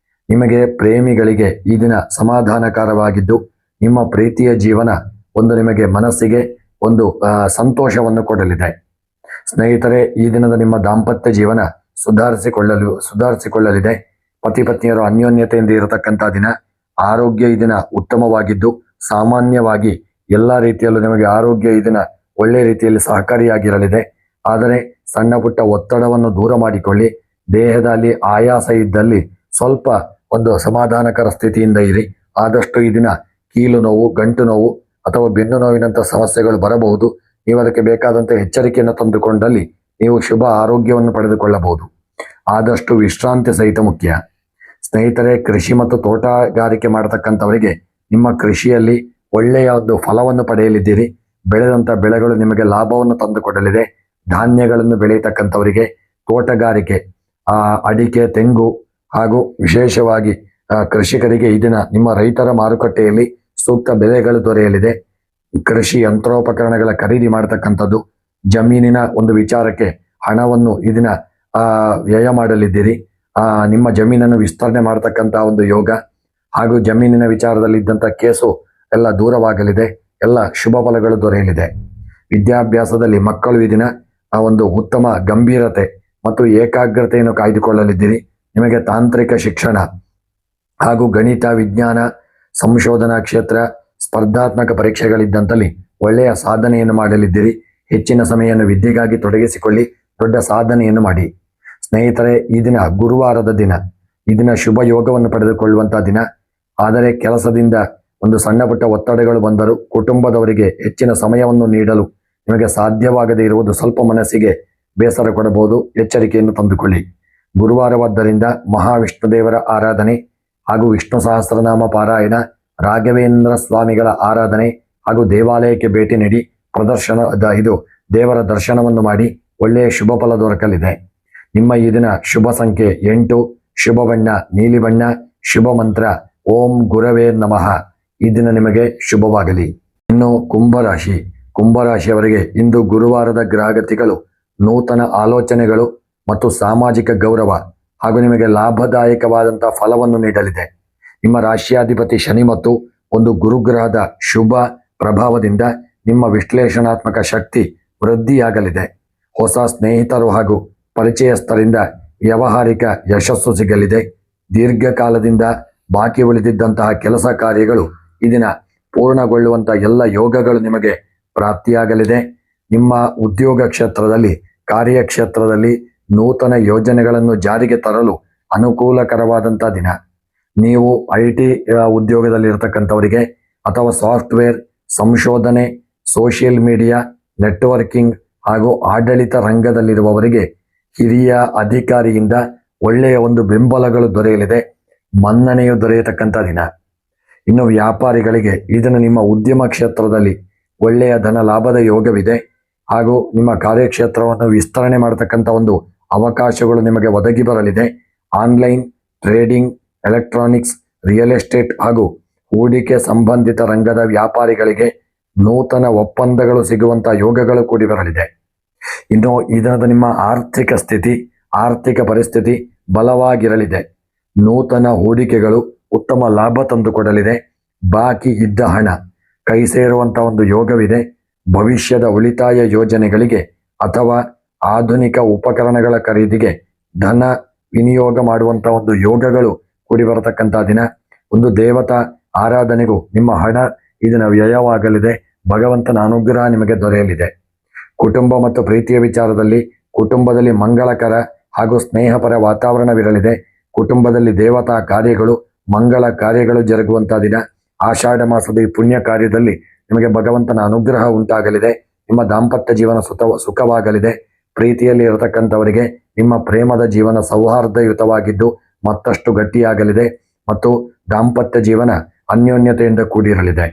S1: ನಿಮಗೆ ಪ್ರೇಮಿಗಳಿಗೆ ಈ ದಿನ ಸಮಾಧಾನಕರವಾಗಿದ್ದು ನಿಮ್ಮ ಪ್ರೀತಿಯ ಜೀವನ ಒಂದು ನಿಮಗೆ ಮನಸ್ಸಿಗೆ ಒಂದು ಸಂತೋಷವನ್ನು ಕೊಡಲಿದೆ. ಸ್ನೇಹಿತರೆ, ಈ ದಿನದ ನಿಮ್ಮ ದಾಂಪತ್ಯ ಜೀವನ ಸುಧಾರಿಸಿಕೊಳ್ಳಲಿದೆ. ಪತಿ ಪತ್ನಿಯರು ಅನ್ಯೋನ್ಯತೆಯಿಂದ ಇರತಕ್ಕಂಥ ದಿನ. ಆರೋಗ್ಯ ಈ ದಿನ ಉತ್ತಮವಾಗಿದ್ದು ಸಾಮಾನ್ಯವಾಗಿ ಎಲ್ಲ ರೀತಿಯಲ್ಲೂ ನಿಮಗೆ ಆರೋಗ್ಯ ಈ ದಿನ ಒಳ್ಳೆಯ ರೀತಿಯಲ್ಲಿ ಸಹಕಾರಿಯಾಗಿರಲಿದೆ. ಆದರೆ ಸಣ್ಣ ಪುಟ್ಟ ಒತ್ತಡವನ್ನು ದೂರ ಮಾಡಿಕೊಳ್ಳಿ. ದೇಹದಲ್ಲಿ ಆಯಾಸ ಇದ್ದಲ್ಲಿ ಸ್ವಲ್ಪ ಒಂದು ಸಮಾಧಾನಕರ ಸ್ಥಿತಿಯಿಂದ ಇರಿ. ಆದಷ್ಟು ಈ ದಿನ ಕೀಲು ನೋವು, ಗಂಟು ನೋವು ಅಥವಾ ಬೆನ್ನು ನೋವಿನಂಥ ಸಮಸ್ಯೆಗಳು ಬರಬಹುದು. ನೀವು ಅದಕ್ಕೆ ಬೇಕಾದಂಥ ಎಚ್ಚರಿಕೆಯನ್ನು ತಂದುಕೊಂಡಲ್ಲಿ ನೀವು ಶುಭ ಆರೋಗ್ಯವನ್ನು ಪಡೆದುಕೊಳ್ಳಬಹುದು. ಆದಷ್ಟು ವಿಶ್ರಾಂತಿ ಸಹಿತ ಮುಖ್ಯ. ಸ್ನೇಹಿತರೆ, ಕೃಷಿ ಮತ್ತು ತೋಟಗಾರಿಕೆ ಮಾಡತಕ್ಕಂಥವರಿಗೆ ನಿಮ್ಮ ಕೃಷಿಯಲ್ಲಿ ಒಳ್ಳೆಯ ಒಂದು ಫಲವನ್ನು ಪಡೆಯಲಿದ್ದೀರಿ. ಬೆಳೆದಂಥ ಬೆಳೆಗಳು ನಿಮಗೆ ಲಾಭವನ್ನು ತಂದುಕೊಡಲಿದೆ. ಧಾನ್ಯಗಳನ್ನು ಬೆಳೆಯತಕ್ಕಂಥವರಿಗೆ, ತೋಟಗಾರಿಕೆ, ಅಡಿಕೆ, ತೆಂಗು ಹಾಗೂ ವಿಶೇಷವಾಗಿ ಕೃಷಿಕರಿಗೆ ಈ ದಿನ ನಿಮ್ಮ ರೈತರ ಮಾರುಕಟ್ಟೆಯಲ್ಲಿ ಸೂಕ್ತ ಬೆಲೆಗಳು ದೊರೆಯಲಿದೆ. ಕೃಷಿ ಯಂತ್ರೋಪಕರಣಗಳ ಖರೀದಿ ಮಾಡತಕ್ಕಂಥದ್ದು, ಜಮೀನಿನ ಒಂದು ವಿಚಾರಕ್ಕೆ ಹಣವನ್ನು ಈ ದಿನ ವ್ಯಯ ಮಾಡಲಿದ್ದೀರಿ. ನಿಮ್ಮ ಜಮೀನನ್ನು ವಿಸ್ತರಣೆ ಮಾಡತಕ್ಕಂಥ ಒಂದು ಯೋಗ ಹಾಗೂ ಜಮೀನಿನ ವಿಚಾರದಲ್ಲಿ ಇದ್ದಂಥ ಕೇಸು ಎಲ್ಲ ದೂರವಾಗಲಿದೆ. ಎಲ್ಲ ಶುಭ ಫಲಗಳು ದೊರೆಯಲಿದೆ. ವಿದ್ಯಾಭ್ಯಾಸದಲ್ಲಿ ಮಕ್ಕಳು ಈ ದಿನ ಒಂದು ಉತ್ತಮ ಗಂಭೀರತೆ ಮತ್ತು ಏಕಾಗ್ರತೆಯನ್ನು ಕಾಯ್ದುಕೊಳ್ಳಲಿದ್ದೀರಿ. ನಿಮಗೆ ತಾಂತ್ರಿಕ ಶಿಕ್ಷಣ ಹಾಗೂ ಗಣಿತ, ವಿಜ್ಞಾನ, ಸಂಶೋಧನಾ ಕ್ಷೇತ್ರ, ಸ್ಪರ್ಧಾತ್ಮಕ ಪರೀಕ್ಷೆಗಳಿದ್ದಂತಲ್ಲಿ ಒಳ್ಳೆಯ ಸಾಧನೆಯನ್ನು ಮಾಡಲಿದ್ದೀರಿ. ಹೆಚ್ಚಿನ ಸಮಯವನ್ನು ವಿದ್ಯೆಗಾಗಿ ತೊಡಗಿಸಿಕೊಳ್ಳಿ. ದೊಡ್ಡ ಸಾಧನೆಯನ್ನು ಮಾಡಿ. ಸ್ನೇಹಿತರೆ, ಈ ದಿನ ಗುರುವಾರದ ದಿನ. ಈ ದಿನ ಶುಭ ಯೋಗವನ್ನು ಪಡೆದುಕೊಳ್ಳುವಂಥ ದಿನ. ಆದರೆ ಕೆಲಸದಿಂದ ಒಂದು ಸಣ್ಣ ಪುಟ್ಟ ಒತ್ತಡಗಳು ಬಂದರೂ ಕುಟುಂಬದವರಿಗೆ ಹೆಚ್ಚಿನ ಸಮಯವನ್ನು ನೀಡಲು ನಿಮಗೆ ಸಾಧ್ಯವಾಗದೇ ಇರುವುದು ಸ್ವಲ್ಪ ಮನಸ್ಸಿಗೆ ಬೇಸರ ಕೊಡಬಹುದು. ಎಚ್ಚರಿಕೆಯನ್ನು ತಂದುಕೊಳ್ಳಿ. ಗುರುವಾರವಾದ್ದರಿಂದ ಮಹಾವಿಷ್ಣು ದೇವರ ಆರಾಧನೆ, ಹಾಗೂ ವಿಷ್ಣು ಸಹಸ್ರನಾಮ ಪಾರಾಯಣ, ರಾಘವೇಂದ್ರ ಸ್ವಾಮಿಗಳ ಆರಾಧನೆ ಹಾಗೂ ದೇವಾಲಯಕ್ಕೆ ಭೇಟಿ ನೀಡಿ ದೇವರ ದರ್ಶನವನ್ನು ಮಾಡಿ ಒಳ್ಳೆಯ ಶುಭ ಫಲ ದೊರಕಲಿದೆ. ನಿಮ್ಮ ಈ ದಿನ ಶುಭ ಸಂಖ್ಯೆ 8, ಶುಭ ಬಣ್ಣ ನೀಲಿ ಬಣ್ಣ, ಶುಭ ಮಂತ್ರ ಓಂ ಗುರವೇ ನಮಃ. ಈ ದಿನ ನಿಮಗೆ ಶುಭವಾಗಲಿ. ಇನ್ನು ಕುಂಭರಾಶಿಯವರಿಗೆ ಇಂದು ಗುರುವಾರದ ಗ್ರಹಗತಿಗಳು ನೂತನ ಆಲೋಚನೆಗಳು ಮತ್ತು ಸಾಮಾಜಿಕ ಗೌರವ ಹಾಗೂ ನಿಮಗೆ ಲಾಭದಾಯಕವಾದಂತಹ ಫಲವನ್ನು ನೀಡಲಿದೆ. ನಿಮ್ಮ ರಾಶಿಯಾಧಿಪತಿ ಶನಿ ಮತ್ತು ಒಂದು ಗುರುಗ್ರಹದ ಶುಭ ಪ್ರಭಾವದಿಂದ ನಿಮ್ಮ ವಿಶ್ಲೇಷಣಾತ್ಮಕ ಶಕ್ತಿ ವೃದ್ಧಿಯಾಗಲಿದೆ. ಹೊಸ ಸ್ನೇಹಿತರು ಹಾಗೂ ಪರಿಚಯಸ್ಥರಿಂದ ವ್ಯಾವಹಾರಿಕ ಯಶಸ್ಸು ಸಿಗಲಿದೆ. ದೀರ್ಘಕಾಲದಿಂದ ಬಾಕಿ ಉಳಿದಿದ್ದಂತಹ ಕೆಲಸ ಕಾರ್ಯಗಳು ಈ ದಿನ ಪೂರ್ಣಗೊಳ್ಳುವಂಥ ಎಲ್ಲ ಯೋಗಗಳು ನಿಮಗೆ ಪ್ರಾಪ್ತಿಯಾಗಲಿದೆ. ನಿಮ್ಮ ಉದ್ಯೋಗ ಕ್ಷೇತ್ರದಲ್ಲಿ, ಕಾರ್ಯಕ್ಷೇತ್ರದಲ್ಲಿ ನೂತನ ಯೋಜನೆಗಳನ್ನು ಜಾರಿಗೆ ತರಲು ಅನುಕೂಲಕರವಾದಂಥ ದಿನ. ನೀವು IT ಉದ್ಯೋಗದಲ್ಲಿ ಇರತಕ್ಕಂಥವರಿಗೆ ಅಥವಾ ಸಾಫ್ಟ್ವೇರ್, ಸಂಶೋಧನೆ, ಸೋಷಿಯಲ್ ಮೀಡಿಯಾ, ನೆಟ್ವರ್ಕಿಂಗ್ ಹಾಗೂ ಆಡಳಿತ ರಂಗದಲ್ಲಿರುವವರಿಗೆ ಹಿರಿಯ ಅಧಿಕಾರಿಯಿಂದ ಒಳ್ಳೆಯ ಒಂದು ಬೆಂಬಲಗಳು ದೊರೆಯಲಿದೆ, ಮನ್ನಣೆಯು ದೊರೆಯತಕ್ಕಂಥ ದಿನ. ಇನ್ನು ವ್ಯಾಪಾರಿಗಳಿಗೆ ಇದನ್ನು ನಿಮ್ಮ ಉದ್ಯಮ ಕ್ಷೇತ್ರದಲ್ಲಿ ಒಳ್ಳೆಯ ಧನ ಲಾಭದ ಯೋಗವಿದೆ ಹಾಗೂ ನಿಮ್ಮ ಕಾರ್ಯಕ್ಷೇತ್ರವನ್ನು ವಿಸ್ತರಣೆ ಮಾಡತಕ್ಕಂಥ ಒಂದು ಅವಕಾಶಗಳು ನಿಮಗೆ ಒದಗಿ ಬರಲಿದೆ. Online trading, electronics, real estate ಹಾಗೂ ಹೂಡಿಕೆ ಸಂಬಂಧಿತ ರಂಗದ ವ್ಯಾಪಾರಿಗಳಿಗೆ ನೂತನ ಒಪ್ಪಂದಗಳು ಸಿಗುವಂಥ ಯೋಗಗಳು ಕೂಡಿ ಬರಲಿದೆ. ಇನ್ನು ಈ ದಿನದ ನಿಮ್ಮ ಆರ್ಥಿಕ ಪರಿಸ್ಥಿತಿ ಬಲವಾಗಿರಲಿದೆ. ನೂತನ ಹೂಡಿಕೆಗಳು ಉತ್ತಮ ಲಾಭ ತಂದುಕೊಡಲಿದೆ. ಬಾಕಿ ಇದ್ದ ಹಣ ಕೈ ಸೇರುವಂಥ ಒಂದು ಯೋಗವಿದೆ. ಭವಿಷ್ಯದ ಉಳಿತಾಯ ಯೋಜನೆಗಳಿಗೆ ಅಥವಾ ಆಧುನಿಕ ಉಪಕರಣಗಳ ಖರೀದಿಗೆ ಧನ ವಿನಿಯೋಗ ಮಾಡುವಂಥ ಒಂದು ಯೋಗಗಳು ಕೂಡಿ ಬರತಕ್ಕಂಥ ದಿನ. ಒಂದು ದೇವತಾ ಆರಾಧನೆಗೂ ನಿಮ್ಮ ಹಣ ಇದನ್ನು ವ್ಯಯವಾಗಲಿದೆ. ಭಗವಂತನ ಅನುಗ್ರಹ ನಿಮಗೆ ದೊರೆಯಲಿದೆ. ಕುಟುಂಬ ಮತ್ತು ಪ್ರೀತಿಯ ವಿಚಾರದಲ್ಲಿ ಕುಟುಂಬದಲ್ಲಿ ಮಂಗಳಕರ ಹಾಗೂ ಸ್ನೇಹಪರ ವಾತಾವರಣವಿರಲಿದೆ. ಕುಟುಂಬದಲ್ಲಿ ದೇವತಾ ಕಾರ್ಯಗಳು, ಮಂಗಳ ಕಾರ್ಯಗಳು ಜರುಗುವಂಥ ದಿನ. ಆಷಾಢ ಮಾಸದ ಈ ಪುಣ್ಯ ಕಾರ್ಯದಲ್ಲಿ ನಿಮಗೆ ಭಗವಂತನ ಅನುಗ್ರಹ ಉಂಟಾಗಲಿದೆ. ನಿಮ್ಮ ದಾಂಪತ್ಯ ಜೀವನ ಸುಖವಾಗಲಿದೆ. ಪ್ರೀತಿಯಲ್ಲಿ ಇರತಕ್ಕಂಥವರಿಗೆ ನಿಮ್ಮ ಪ್ರೇಮದ ಜೀವನ ಸೌಹಾರ್ದಯುತವಾಗಿದ್ದು ಮತ್ತಷ್ಟು ಗಟ್ಟಿಯಾಗಲಿದೆ ಮತ್ತು ದಾಂಪತ್ಯ ಜೀವನ ಅನ್ಯೋನ್ಯತೆಯಿಂದ ಕೂಡಿರಲಿದೆ.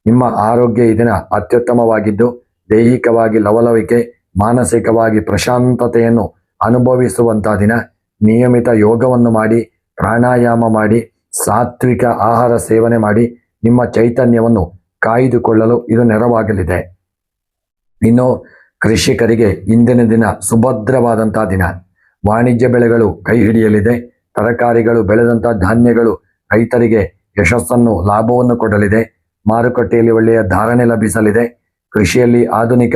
S1: ನಿಮ್ಮ ಆರೋಗ್ಯ ಈ ದಿನ ಅತ್ಯುತ್ತಮವಾಗಿದ್ದು ದೈಹಿಕವಾಗಿ ಲವಲವಿಕೆ, ಮಾನಸಿಕವಾಗಿ ಪ್ರಶಾಂತತೆಯನ್ನು ಅನುಭವಿಸುವಂಥ ದಿನ. ನಿಯಮಿತ ಯೋಗವನ್ನು ಮಾಡಿ, ಪ್ರಾಣಾಯಾಮ ಮಾಡಿ, ಸಾತ್ವಿಕ ಆಹಾರ ಸೇವನೆ ಮಾಡಿ ನಿಮ್ಮ ಚೈತನ್ಯವನ್ನು ಕಾಯ್ದುಕೊಳ್ಳಲು ಇದು ನೆರವಾಗಲಿದೆ. ಇನ್ನು ಕೃಷಿಕರಿಗೆ ಇಂದಿನ ದಿನ ಸುಭದ್ರವಾದಂಥ ದಿನ. ವಾಣಿಜ್ಯ ಬೆಳೆಗಳು ಕೈ ಹಿಡಿಯಲಿದೆ. ತರಕಾರಿಗಳು, ಬೆಳೆದಂಥ ಧಾನ್ಯಗಳು ರೈತರಿಗೆ ಯಶಸ್ಸನ್ನು, ಲಾಭವನ್ನು ಕೊಡಲಿದೆ. ಮಾರುಕಟ್ಟೆಯಲ್ಲಿ ಒಳ್ಳೆಯ ಧಾರಣೆ ಲಭಿಸಲಿದೆ. ಕೃಷಿಯಲ್ಲಿ ಆಧುನಿಕ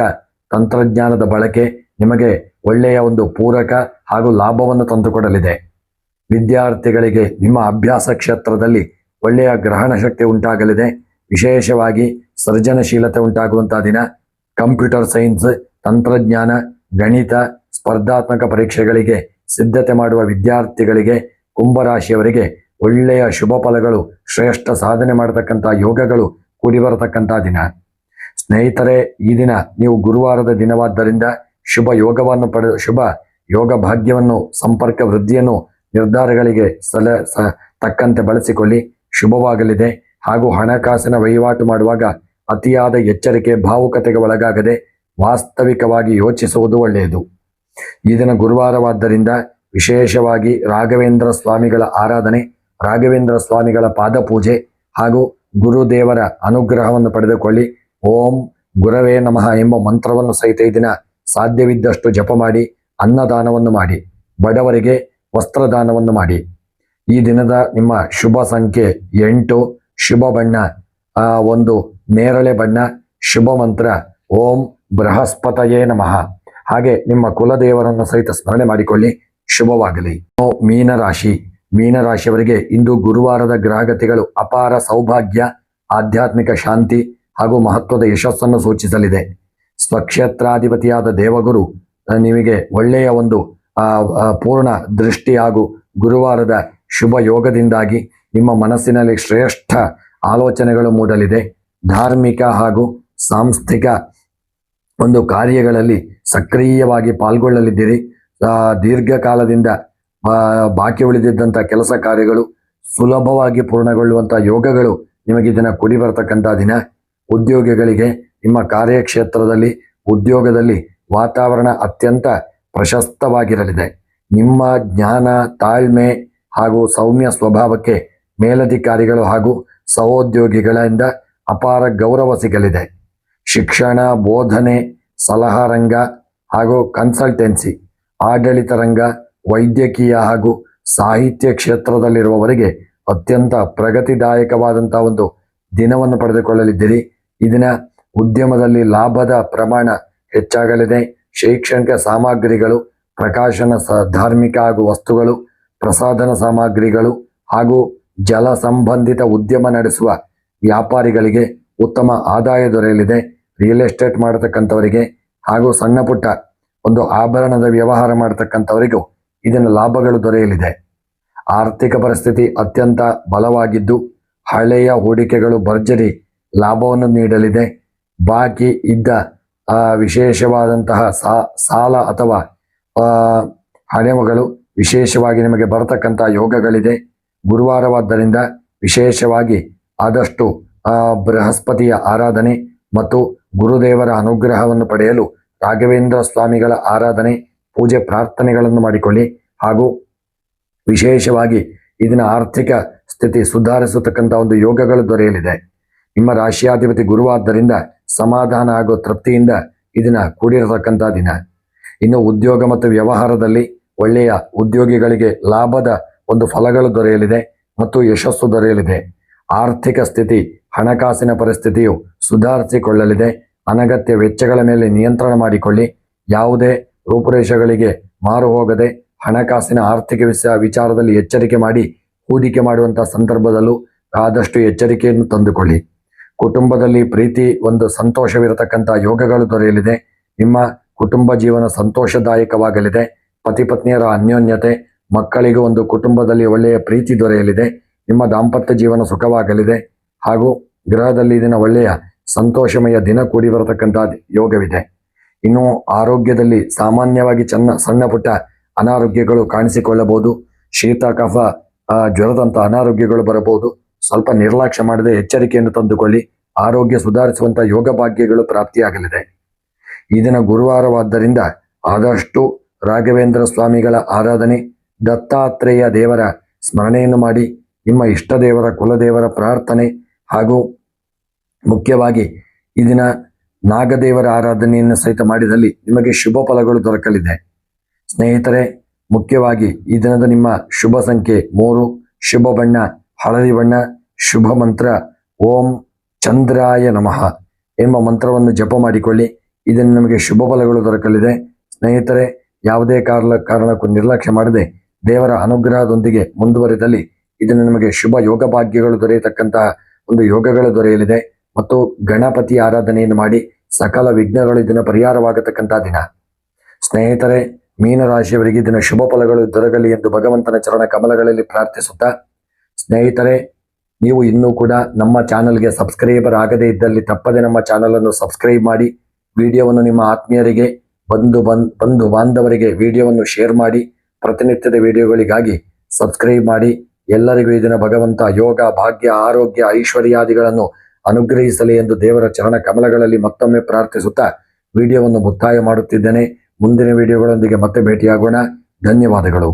S1: ತಂತ್ರಜ್ಞಾನದ ಬಳಕೆ ನಿಮಗೆ ಒಳ್ಳೆಯ ಒಂದು ಪೂರಕ ಹಾಗೂ ಲಾಭವನ್ನು ತಂದುಕೊಡಲಿದೆ. ವಿದ್ಯಾರ್ಥಿಗಳಿಗೆ ನಿಮ್ಮ ಅಭ್ಯಾಸ ಕ್ಷೇತ್ರದಲ್ಲಿ ಒಳ್ಳೆಯ ಗ್ರಹಣ ಶಕ್ತಿ ಉಂಟಾಗಲಿದೆ. ವಿಶೇಷವಾಗಿ ಸೃಜನಶೀಲತೆ ಉಂಟಾಗುವಂಥ ದಿನ. ಕಂಪ್ಯೂಟರ್ ಸೈನ್ಸ್, ತಂತ್ರಜ್ಞಾನ, ಗಣಿತ, ಸ್ಪರ್ಧಾತ್ಮಕ ಪರೀಕ್ಷೆಗಳಿಗೆ ಸಿದ್ಧತೆ ಮಾಡುವ ವಿದ್ಯಾರ್ಥಿಗಳಿಗೆ, ಕುಂಭರಾಶಿಯವರಿಗೆ ಒಳ್ಳೆಯ ಶುಭ ಫಲಗಳು, ಶ್ರೇಷ್ಠ ಸಾಧನೆ ಮಾಡತಕ್ಕಂಥ ಯೋಗಗಳು ಕೂಡಿ ಬರತಕ್ಕಂಥ ದಿನ. ಸ್ನೇಹಿತರೆ, ಈ ದಿನ ನೀವು ಗುರುವಾರದ ದಿನವಾದ್ದರಿಂದ ಶುಭ ಯೋಗ ಭಾಗ್ಯವನ್ನು, ಸಂಪರ್ಕ ವೃದ್ಧಿಯನ್ನು ನಿರ್ಧಾರಗಳಿಗೆ ತಕ್ಕಂತೆ ಬಳಸಿಕೊಳ್ಳಿ. ಶುಭವಾಗಲಿದೆ. ಹಾಗೂ ಹಣಕಾಸಿನ ವಹಿವಾಟು ಮಾಡುವಾಗ ಅತಿಯಾದ ಎಚ್ಚರಿಕೆ, ಭಾವುಕತೆಗೆ ಒಳಗಾಗದೆ ವಾಸ್ತವಿಕವಾಗಿ ಯೋಚಿಸುವುದು ಒಳ್ಳೆಯದು. ಈ ದಿನ ಗುರುವಾರವಾದ್ದರಿಂದ ವಿಶೇಷವಾಗಿ ರಾಘವೇಂದ್ರ ಸ್ವಾಮಿಗಳ ಆರಾಧನೆ, ರಾಘವೇಂದ್ರ ಸ್ವಾಮಿಗಳ ಪಾದಪೂಜೆ ಹಾಗೂ ಗುರುದೇವರ ಅನುಗ್ರಹವನ್ನು ಪಡೆದುಕೊಳ್ಳಿ. ಓಂ ಗುರವೇ ನಮಃ ಎಂಬ ಮಂತ್ರವನ್ನು ಸಹಿತ ಈ ದಿನ ಸಾಧ್ಯವಿದ್ದಷ್ಟು ಜಪ ಮಾಡಿ, ಅನ್ನದಾನವನ್ನು ಮಾಡಿ, ಬಡವರಿಗೆ ವಸ್ತ್ರದಾನವನ್ನು ಮಾಡಿ. ಈ ದಿನದ ನಿಮ್ಮ ಶುಭ ಸಂಖ್ಯೆ 8, ಶುಭ ಬಣ್ಣ ಒಂದು ನೇರಳೆ ಬಣ್ಣ, ಶುಭ ಮಂತ್ರ ಓಂ ಬೃಹಸ್ಪತಯೇ ನಮಃ. ಹಾಗೆ ನಿಮ್ಮ ಕುಲದೇವರನ್ನು ಸಹಿತ ಸ್ಮರಣೆ ಮಾಡಿಕೊಳ್ಳಿ. ಶುಭವಾಗಲಿ. ಮೀನರಾಶಿಯವರಿಗೆ ಇಂದು ಗುರುವಾರದ ಗ್ರಹಗತಿಗಳು ಅಪಾರ ಸೌಭಾಗ್ಯ, ಆಧ್ಯಾತ್ಮಿಕ ಶಾಂತಿ ಹಾಗೂ ಮಹತ್ವದ ಯಶಸ್ಸನ್ನು ಸೂಚಿಸಲಿದೆ. ಸ್ವಕ್ಷೇತ್ರಾಧಿಪತಿಯಾದ ದೇವಗುರು ನಿಮಗೆ ಒಳ್ಳೆಯ ಒಂದು ಪೂರ್ಣ ದೃಷ್ಟಿ ಹಾಗೂ ಗುರುವಾರದ ಶುಭ ಯೋಗದಿಂದಾಗಿ ನಿಮ್ಮ ಮನಸ್ಸಿನಲ್ಲಿ ಶ್ರೇಷ್ಠ ಆಲೋಚನೆಗಳು ಮೂಡಲಿದೆ. ಧಾರ್ಮಿಕ ಹಾಗೂ ಸಾಂಸ್ಥಿಕ ಒಂದು ಕಾರ್ಯಗಳಲ್ಲಿ ಸಕ್ರಿಯವಾಗಿ ಪಾಲ್ಗೊಳ್ಳಲಿದ್ದೀರಿ. ದೀರ್ಘಕಾಲದಿಂದ ಬಾಕಿ ಉಳಿದಿದ್ದಂಥ ಕೆಲಸ ಕಾರ್ಯಗಳು ಸುಲಭವಾಗಿ ಪೂರ್ಣಗೊಳ್ಳುವಂಥ ಯೋಗಗಳು ನಿಮಗೆ ಇದನ್ನು ಕೂಡಿ ಬರತಕ್ಕಂಥ ದಿನ. ಉದ್ಯೋಗಿಗಳಿಗೆ ನಿಮ್ಮ ಕಾರ್ಯಕ್ಷೇತ್ರದಲ್ಲಿ ಉದ್ಯೋಗದಲ್ಲಿ ವಾತಾವರಣ ಅತ್ಯಂತ ಪ್ರಶಸ್ತವಾಗಿರಲಿದೆ. ನಿಮ್ಮ ಜ್ಞಾನ, ತಾಳ್ಮೆ ಹಾಗೂ ಸೌಮ್ಯ ಸ್ವಭಾವಕ್ಕೆ ಮೇಲಧಿಕಾರಿಗಳು ಹಾಗೂ ಸಹೋದ್ಯೋಗಿಗಳಿಂದ ಅಪಾರ ಗೌರವ ಸಿಗಲಿದೆ. ಶಿಕ್ಷಣ, ಬೋಧನೆ, ಸಲಹಾ ರಂಗ ಹಾಗೂ ಕನ್ಸಲ್ಟೆನ್ಸಿ, ಆಡಳಿತ ರಂಗ, ವೈದ್ಯಕೀಯ ಹಾಗೂ ಸಾಹಿತ್ಯ ಕ್ಷೇತ್ರದಲ್ಲಿರುವವರಿಗೆ ಅತ್ಯಂತ ಪ್ರಗತಿದಾಯಕವಾದಂಥ ಒಂದು ದಿನವನ್ನು ಪಡೆದುಕೊಳ್ಳಲಿದ್ದೀರಿ. ಈ ದಿನ ಉದ್ಯಮದಲ್ಲಿ ಲಾಭದ ಪ್ರಮಾಣ ಹೆಚ್ಚಾಗಲಿದೆ. ಶೈಕ್ಷಣಿಕ ಸಾಮಗ್ರಿಗಳು, ಪ್ರಕಾಶನ, ಧಾರ್ಮಿಕ ಹಾಗೂ ವಸ್ತುಗಳು, ಪ್ರಸಾಧನ ಸಾಮಗ್ರಿಗಳು ಹಾಗೂ ಜಲ ಸಂಬಂಧಿತ ಉದ್ಯಮ ನಡೆಸುವ ವ್ಯಾಪಾರಿಗಳಿಗೆ ಉತ್ತಮ ಆದಾಯ ದೊರೆಯಲಿದೆ. ರಿಯಲ್ ಎಸ್ಟೇಟ್ ಮಾಡತಕ್ಕಂಥವರಿಗೆ ಹಾಗೂ ಸಣ್ಣ ಪುಟ್ಟ ಒಂದು ಆಭರಣದ ವ್ಯವಹಾರ ಮಾಡತಕ್ಕಂಥವರಿಗೂ ಇದನ್ನು ಲಾಭಗಳು ದೊರೆಯಲಿದೆ. ಆರ್ಥಿಕ ಪರಿಸ್ಥಿತಿ ಅತ್ಯಂತ ಬಲವಾಗಿದ್ದು ಹಳೆಯ ಹೂಡಿಕೆಗಳು ಭರ್ಜರಿ ಲಾಭವನ್ನು ನೀಡಲಿದೆ. ಬಾಕಿ ಇದ್ದ ವಿಶೇಷವಾದಂತಹ ಸಾಲ ಅಥವಾ ಹಣಗಳು ವಿಶೇಷವಾಗಿ ನಿಮಗೆ ಬರತಕ್ಕಂಥ ಯೋಗಗಳಿದೆ. ಗುರುವಾರವಾದ್ದರಿಂದ ವಿಶೇಷವಾಗಿ ಆದಷ್ಟು ಬೃಹಸ್ಪತಿಯ ಆರಾಧನೆ ಮತ್ತು ಗುರುದೇವರ ಅನುಗ್ರಹವನ್ನು ಪಡೆಯಲು ರಾಘವೇಂದ್ರ ಸ್ವಾಮಿಗಳ ಆರಾಧನೆ, ಪೂಜೆ, ಪ್ರಾರ್ಥನೆಗಳನ್ನು ಮಾಡಿಕೊಳ್ಳಿ. ಹಾಗೂ ವಿಶೇಷವಾಗಿ ಇದನ್ನ ಆರ್ಥಿಕ ಸ್ಥಿತಿ ಸುಧಾರಿಸತಕ್ಕಂಥ ಒಂದು ಯೋಗಗಳು ದೊರೆಯಲಿದೆ. ನಿಮ್ಮ ರಾಶಿಯಾಧಿಪತಿ ಗುರುವಾದ್ದರಿಂದ ಸಮಾಧಾನ ಹಾಗೂ ತೃಪ್ತಿಯಿಂದ ಇದನ್ನ ಕೂಡಿರತಕ್ಕಂಥ ದಿನ. ಇನ್ನು ಉದ್ಯೋಗ ಮತ್ತು ವ್ಯವಹಾರದಲ್ಲಿ ಒಳ್ಳೆಯ ಉದ್ಯೋಗಿಗಳಿಗೆ ಲಾಭದ ಒಂದು ಫಲಗಳು ದೊರೆಯಲಿದೆ ಮತ್ತು ಯಶಸ್ಸು ದೊರೆಯಲಿದೆ. ಆರ್ಥಿಕ ಸ್ಥಿತಿ, ಹಣಕಾಸಿನ ಪರಿಸ್ಥಿತಿಯು ಸುಧಾರಿಸಿಕೊಳ್ಳಲಿದೆ. ಅನಗತ್ಯ ವೆಚ್ಚಗಳ ಮೇಲೆ ನಿಯಂತ್ರಣ ಮಾಡಿಕೊಳ್ಳಿ. ಯಾವುದೇ ರೂಪುರೇಷೆಗಳಿಗೆ ಮಾರು ಹೋಗದೆ ಹಣಕಾಸಿನ ಆರ್ಥಿಕ ವಿಚಾರದಲ್ಲಿ ಎಚ್ಚರಿಕೆ ಮಾಡಿ ಹೂಡಿಕೆ ಮಾಡುವಂಥ ಸಂದರ್ಭದಲ್ಲೂ ಆದಷ್ಟು ಎಚ್ಚರಿಕೆಯನ್ನು ತಂದುಕೊಳ್ಳಿ. ಕುಟುಂಬದಲ್ಲಿ ಪ್ರೀತಿ, ಒಂದು ಸಂತೋಷವಿರತಕ್ಕಂಥ ಯೋಗಗಳು ದೊರೆಯಲಿದೆ. ನಿಮ್ಮ ಕುಟುಂಬ ಜೀವನ ಸಂತೋಷದಾಯಕವಾಗಲಿದೆ. ಪತಿ ಪತ್ನಿಯರ ಅನ್ಯೋನ್ಯತೆ, ಮಕ್ಕಳಿಗೂ ಒಂದು ಕುಟುಂಬದಲ್ಲಿ ಒಳ್ಳೆಯ ಪ್ರೀತಿ ದೊರೆಯಲಿದೆ. ನಿಮ್ಮ ದಾಂಪತ್ಯ ಜೀವನ ಸುಖವಾಗಲಿದೆ ಹಾಗೂ ಗೃಹದಲ್ಲಿ ದಿನ ಒಳ್ಳೆಯ ಸಂತೋಷಮಯ ದಿನ ಕೂಡಿ ಬರತಕ್ಕಂಥ ಯೋಗವಿದೆ. ಇನ್ನು ಆರೋಗ್ಯದಲ್ಲಿ ಸಾಮಾನ್ಯವಾಗಿ ಸಣ್ಣ ಪುಟ್ಟ ಅನಾರೋಗ್ಯಗಳು ಕಾಣಿಸಿಕೊಳ್ಳಬಹುದು. ಶೀತ, ಕಫ, ಜ್ವರದಂಥ ಅನಾರೋಗ್ಯಗಳು ಬರಬಹುದು. ಸ್ವಲ್ಪ ನಿರ್ಲಕ್ಷ್ಯ ಮಾಡದೆ ಎಚ್ಚರಿಕೆಯನ್ನು ತಂದುಕೊಳ್ಳಿ. ಆರೋಗ್ಯ ಸುಧಾರಿಸುವಂಥ ಯೋಗ ಭಾಗ್ಯಗಳು ಪ್ರಾಪ್ತಿಯಾಗಲಿದೆ. ಈ ದಿನ ಗುರುವಾರವಾದ್ದರಿಂದ ಆದಷ್ಟು ರಾಘವೇಂದ್ರ ಸ್ವಾಮಿಗಳ ಆರಾಧನೆ, ದತ್ತಾತ್ರೇಯ ದೇವರ ಸ್ಮರಣೆಯನ್ನು ಮಾಡಿ ನಿಮ್ಮ ಇಷ್ಟ ದೇವರ, ಕುಲದೇವರ ಪ್ರಾರ್ಥನೆ ಹಾಗೂ ಮುಖ್ಯವಾಗಿ ಈ ದಿನ ನಾಗದೇವರ ಆರಾಧನೆಯನ್ನು ಸಹಿತ ಮಾಡಿದಲ್ಲಿ ನಿಮಗೆ ಶುಭ ಫಲಗಳು ದೊರಕಲಿದೆ. ಸ್ನೇಹಿತರೆ, ಮುಖ್ಯವಾಗಿ ಈ ದಿನದ ನಿಮ್ಮ ಶುಭ ಸಂಖ್ಯೆ 3, ಶುಭ ಬಣ್ಣ ಹಳದಿ ಬಣ್ಣ, ಶುಭ ಮಂತ್ರ ಓಂ ಚಂದ್ರಾಯ ನಮಃ ಎಂಬ ಮಂತ್ರವನ್ನು ಜಪ ಮಾಡಿಕೊಳ್ಳಿ. ಇದನ್ನು ನಿಮಗೆ ಶುಭ ಫಲಗಳು ದೊರಕಲಿದೆ. ಸ್ನೇಹಿತರೆ, ಯಾವುದೇ ಕಾರಣಕ್ಕೂ ನಿರ್ಲಕ್ಷ್ಯ ಮಾಡದೆ ದೇವರ ಅನುಗ್ರಹದೊಂದಿಗೆ ಮುಂದುವರಿದಲ್ಲಿ ಇದನ್ನು ನಿಮಗೆ ಶುಭ ಯೋಗ ಭಾಗ್ಯಗಳು ದೊರೆಯತಕ್ಕಂತಹ ಒಂದು ಯೋಗಗಳು ದೊರೆಯಲಿದೆ. ಮತ್ತು ಗಣಪತಿ ಆರಾಧನೆಯನ್ನು ಮಾಡಿ ಸಕಲ ವಿಘ್ನಗಳು ಇದನ್ನು ಪರಿಹಾರವಾಗತಕ್ಕಂಥ ದಿನ. ಸ್ನೇಹಿತರೆ, ಮೀನರಾಶಿಯವರಿಗೆ ಇದನ್ನು ಶುಭ ಫಲಗಳು ದೊರಕಲಿ ಎಂದು ಭಗವಂತನ ಚರಣ ಕಮಲಗಳಲ್ಲಿ ಪ್ರಾರ್ಥಿಸುತ್ತಾ, ಸ್ನೇಹಿತರೆ, ನೀವು ಇನ್ನೂ ಕೂಡ ನಮ್ಮ ಚಾನಲ್ಗೆ ಸಬ್ಸ್ಕ್ರೈಬರ್ ಆಗದೇ ಇದ್ದಲ್ಲಿ ತಪ್ಪದೆ ನಮ್ಮ ಚಾನಲನ್ನು ಸಬ್ಸ್ಕ್ರೈಬ್ ಮಾಡಿ, ವಿಡಿಯೋವನ್ನು ನಿಮ್ಮ ಆತ್ಮೀಯರಿಗೆ, ಬಂಧು ಬಾಂಧವರಿಗೆ ವಿಡಿಯೋವನ್ನು ಶೇರ್ ಮಾಡಿ. ಪ್ರತಿನಿತ್ಯದ ವಿಡಿಯೋಗಳಿಗಾಗಿ ಸಬ್ಸ್ಕ್ರೈಬ್ ಮಾಡಿ. ಎಲ್ಲರಿಗೂ ಈ ದಿನ ಭಗವಂತ ಯೋಗ, ಭಾಗ್ಯ, ಆರೋಗ್ಯ, ಐಶ್ವರ್ಯಾದಿಗಳನ್ನು ಅನುಗ್ರಹಿಸಲಿ ಎಂದು ದೇವರ ಚರಣ ಕಮಲಗಳಲ್ಲಿ ಮತ್ತೊಮ್ಮೆ ಪ್ರಾರ್ಥಿಸುತ್ತಾ ವಿಡಿಯೋವನ್ನು ಮುಕ್ತಾಯ ಮಾಡುತ್ತಿದ್ದೇನೆ. ಮುಂದಿನ ವಿಡಿಯೋಗಳೊಂದಿಗೆ ಮತ್ತೆ ಭೇಟಿಯಾಗೋಣ. ಧನ್ಯವಾದಗಳು.